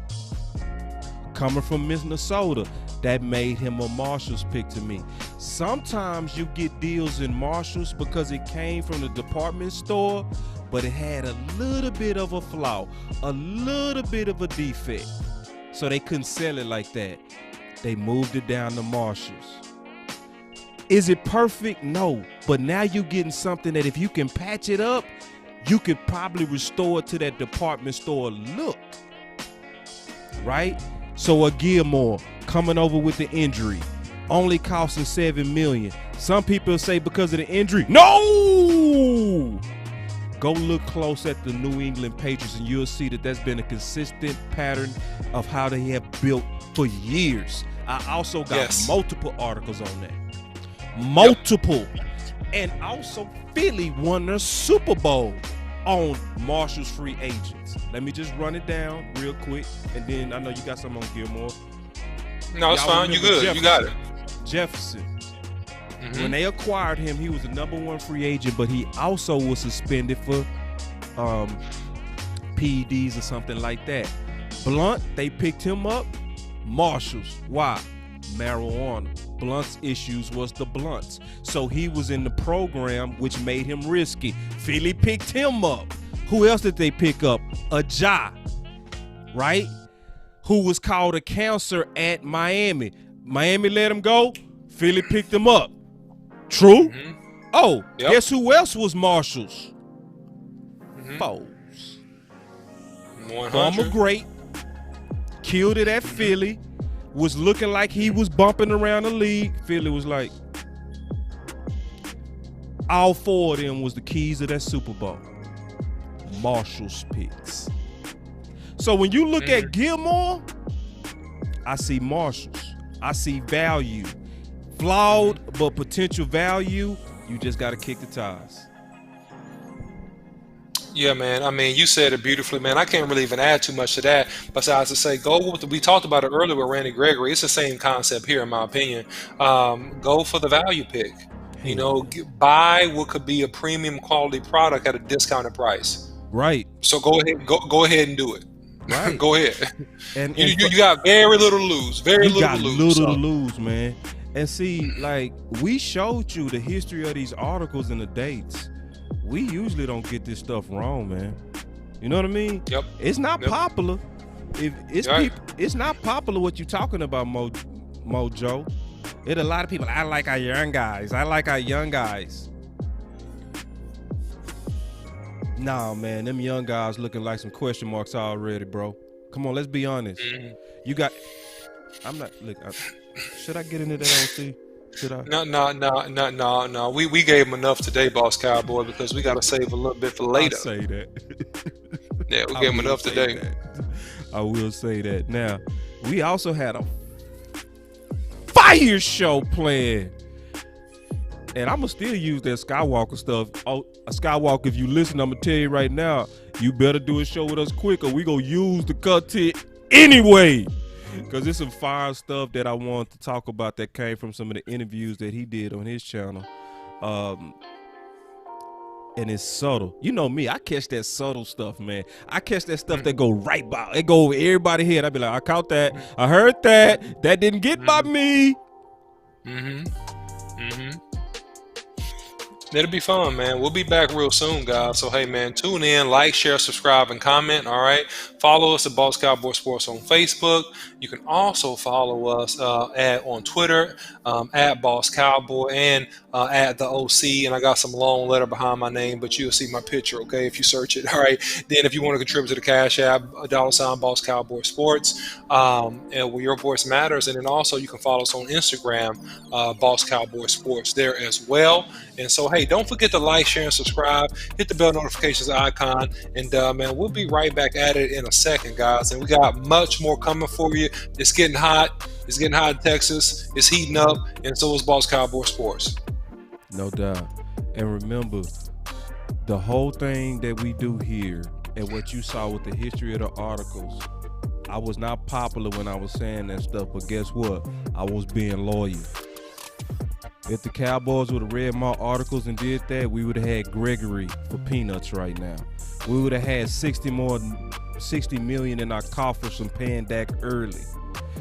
Coming from Minnesota, that made him a Marshall's pick to me. Sometimes you get deals in Marshalls because it came from the department store, but it had a little bit of a flaw, a little bit of a defect. So they couldn't sell it like that. They moved it down to Marshalls. Is it perfect? No. But now you're getting something that if you can patch it up, you could probably restore it to that department store look. Right? So a Gilmore coming over with the injury, only costing $7 million. Some people say because of the injury. No! Go look close at the New England Patriots and you'll see that that's been a consistent pattern of how they have built for years. I also got multiple articles on that. Multiple. Yep. And also Philly won their Super Bowl on Marshall's free agents. Let me just run it down real quick, and then I know you got something on Gilmore. No, it's fine. You good. Jefferson. You got it. Jefferson. Mm-hmm. When they acquired him, he was the #1 free agent, but he also was suspended for PEDs or something like that. Blunt, they picked him up. Marshalls. Why? Marijuana. Blunt's issues was the blunts. So he was in the program, which made him risky. Philly picked him up. Who else did they pick up? A Ja, right? Who was called a cancer at Miami. Miami let him go. Philly picked him up. True? Mm-hmm. Oh, guess who else was Marshalls? Mm-hmm. Foes. 100. Former great. Killed it at Philly. Was looking like he was bumping around the league. Philly was like, all four of them was the keys of that Super Bowl. Marshall's picks. So when you look at Gilmore, I see Marshalls. I see value. Flawed, but potential value. You just got to kick the tires. Yeah, man. I mean, you said it beautifully, man. I can't really even add too much to that besides to say go with we talked about it earlier with Randy Gregory. It's the same concept here, in my opinion. Go for the value pick. You know, buy what could be a premium quality product at a discounted price. Right. So go ahead and do it. Right. Go ahead. And you got very little to lose. Very little to lose. Little to lose, man. And see, like we showed you the history of these articles and the dates. We usually don't get this stuff wrong, man. You know what I mean? Yep. It's not popular. If it's it's not popular what you're talking about, Mojo. It a lot of people. I like our young guys. Nah, man, them young guys looking like some question marks already, bro. Come on, let's be honest. Mm-hmm. You got. I'm not. Look, should I get into that OC? Should I? No. We gave him enough today, Boss Cowboy, because we got to save a little bit for later. I'll say that. Yeah, we gave him enough today. I will say that. Now, we also had a fire show planned. And I'm going to still use that Skywalker stuff. Oh, Skywalker, if you listen, I'm going to tell you right now, you better do a show with us quick or we going to use the content anyway. Because there's some fire stuff that I want to talk about that came from some of the interviews that he did on his channel. and it's subtle. You know me, I catch that subtle stuff, man. I catch that stuff that go right by. It go over everybody's head. I be like, I caught that. I heard that. That didn't get by me. It'll be fun, man. We'll be back real soon, guys. So, hey, man, tune in, like, share, subscribe, and comment, all right? Follow us at Boss Cowboy Sports on Facebook. You can also follow us on Twitter, at Boss Cowboy, and at The OC. And I got some long letter behind my name, but you'll see my picture, okay, if you search it, all right? Then if you want to contribute to the Cash App, $ Boss Cowboy Sports, and where your voice matters. And then also you can follow us on Instagram, Boss Cowboy Sports there as well. And so, hey, don't forget to like, share, and subscribe. Hit the bell notifications icon. And, man, we'll be right back at it in a second, guys. And we got much more coming for you. It's getting hot. It's getting hot in Texas. It's heating up. And so is Boss Cowboy Sports. No doubt. And remember, the whole thing that we do here and what you saw with the history of the articles, I was not popular when I was saying that stuff, but guess what? I was being loyal. If the Cowboys would have read my articles and did that, we would have had Gregory for peanuts right now. We would have had 60 million in our coffers from paying Dak early.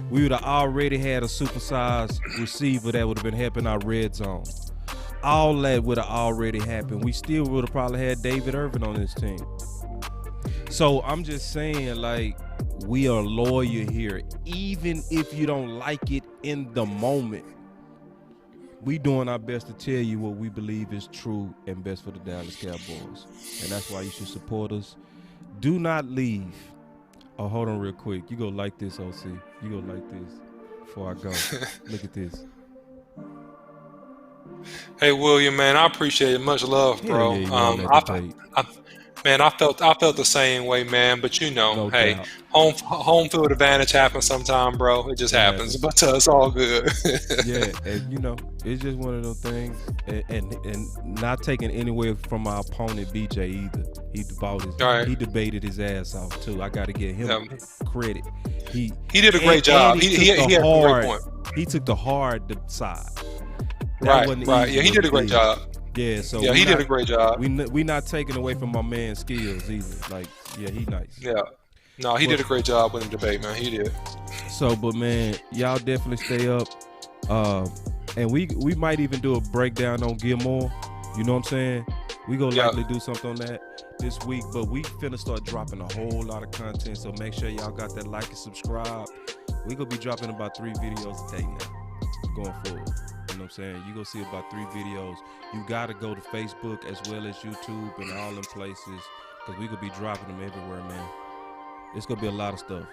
We would have already had a supersized receiver that would have been helping our red zone. All that would have already happened. We still would have probably had David Irvin on this team. So I'm just saying, like, we are loyal here. Even if you don't like it in the moment, we doing our best to tell you what we believe is true and best for the Dallas Cowboys. And that's why you should support us. Do not leave. Oh, hold on real quick. You go like this, OC. You go like this before I go. Look at this. Hey, William, man, I appreciate it. Much love, bro. Man, I felt the same way, man. But you know, No hey, doubt. home field advantage happens sometime, bro. It just happens, but it's all good. Yeah, and you know, it's just one of those things, and not taking anywhere from our opponent BJ either. He debated his ass off too. I got to give him credit. He did a great job. He had a great point. He took the hard side. Right. Yeah, he did a great job. Yeah, so yeah, he did a great job. We not taking away from my man's skills either. Like, yeah, he nice. Yeah. No, he did a great job with the debate, man. He did. So, but man, y'all definitely stay up. And we might even do a breakdown on Gilmore. You know what I'm saying? We gonna likely do something on that this week. But we finna start dropping a whole lot of content. So make sure y'all got that like and subscribe. We gonna be dropping about 3 videos a day now, going forward. You know what I'm saying? You gonna see about 3 videos. You gotta go to Facebook as well as YouTube and all them places, because we gonna be dropping them everywhere, man. It's gonna be a lot of stuff.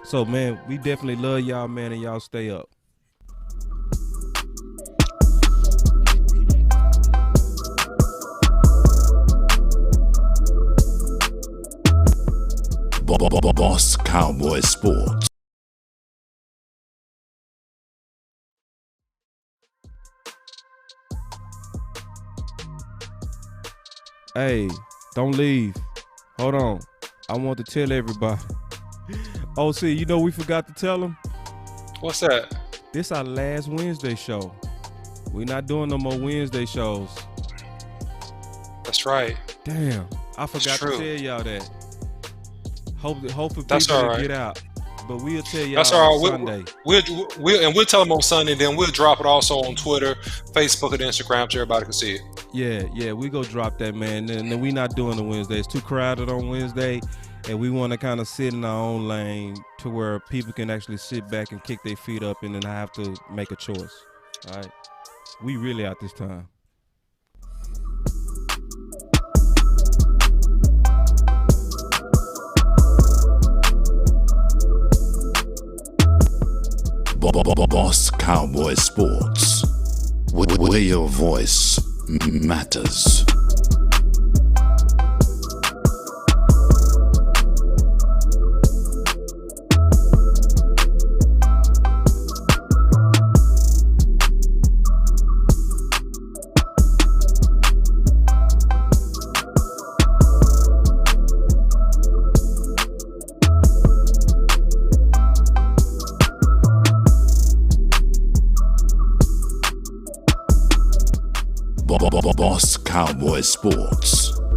So, man, we definitely love y'all, man, and y'all stay up. Boss Cowboy Sports. Hey, don't leave. Hold on. I want to tell everybody. OC, you know we forgot to tell them? What's that? This our last Wednesday show. We not doing no more Wednesday shows. That's right. Damn, I forgot to true. tell y'all that. Hopefully That's people all will right. get out. But we'll tell y'all That's all on right. Sunday. We'll tell them on Sunday. Then we'll drop it also on Twitter, Facebook, and Instagram so everybody can see it. Yeah, we go drop that, man. And we not doing the Wednesday. It's too crowded on Wednesday, and we want to kind of sit in our own lane to where people can actually sit back and kick their feet up and then have to make a choice. All right, we really out this time. Boss Cowboy Sports, where your voice matters. Boss Cowboy Sports.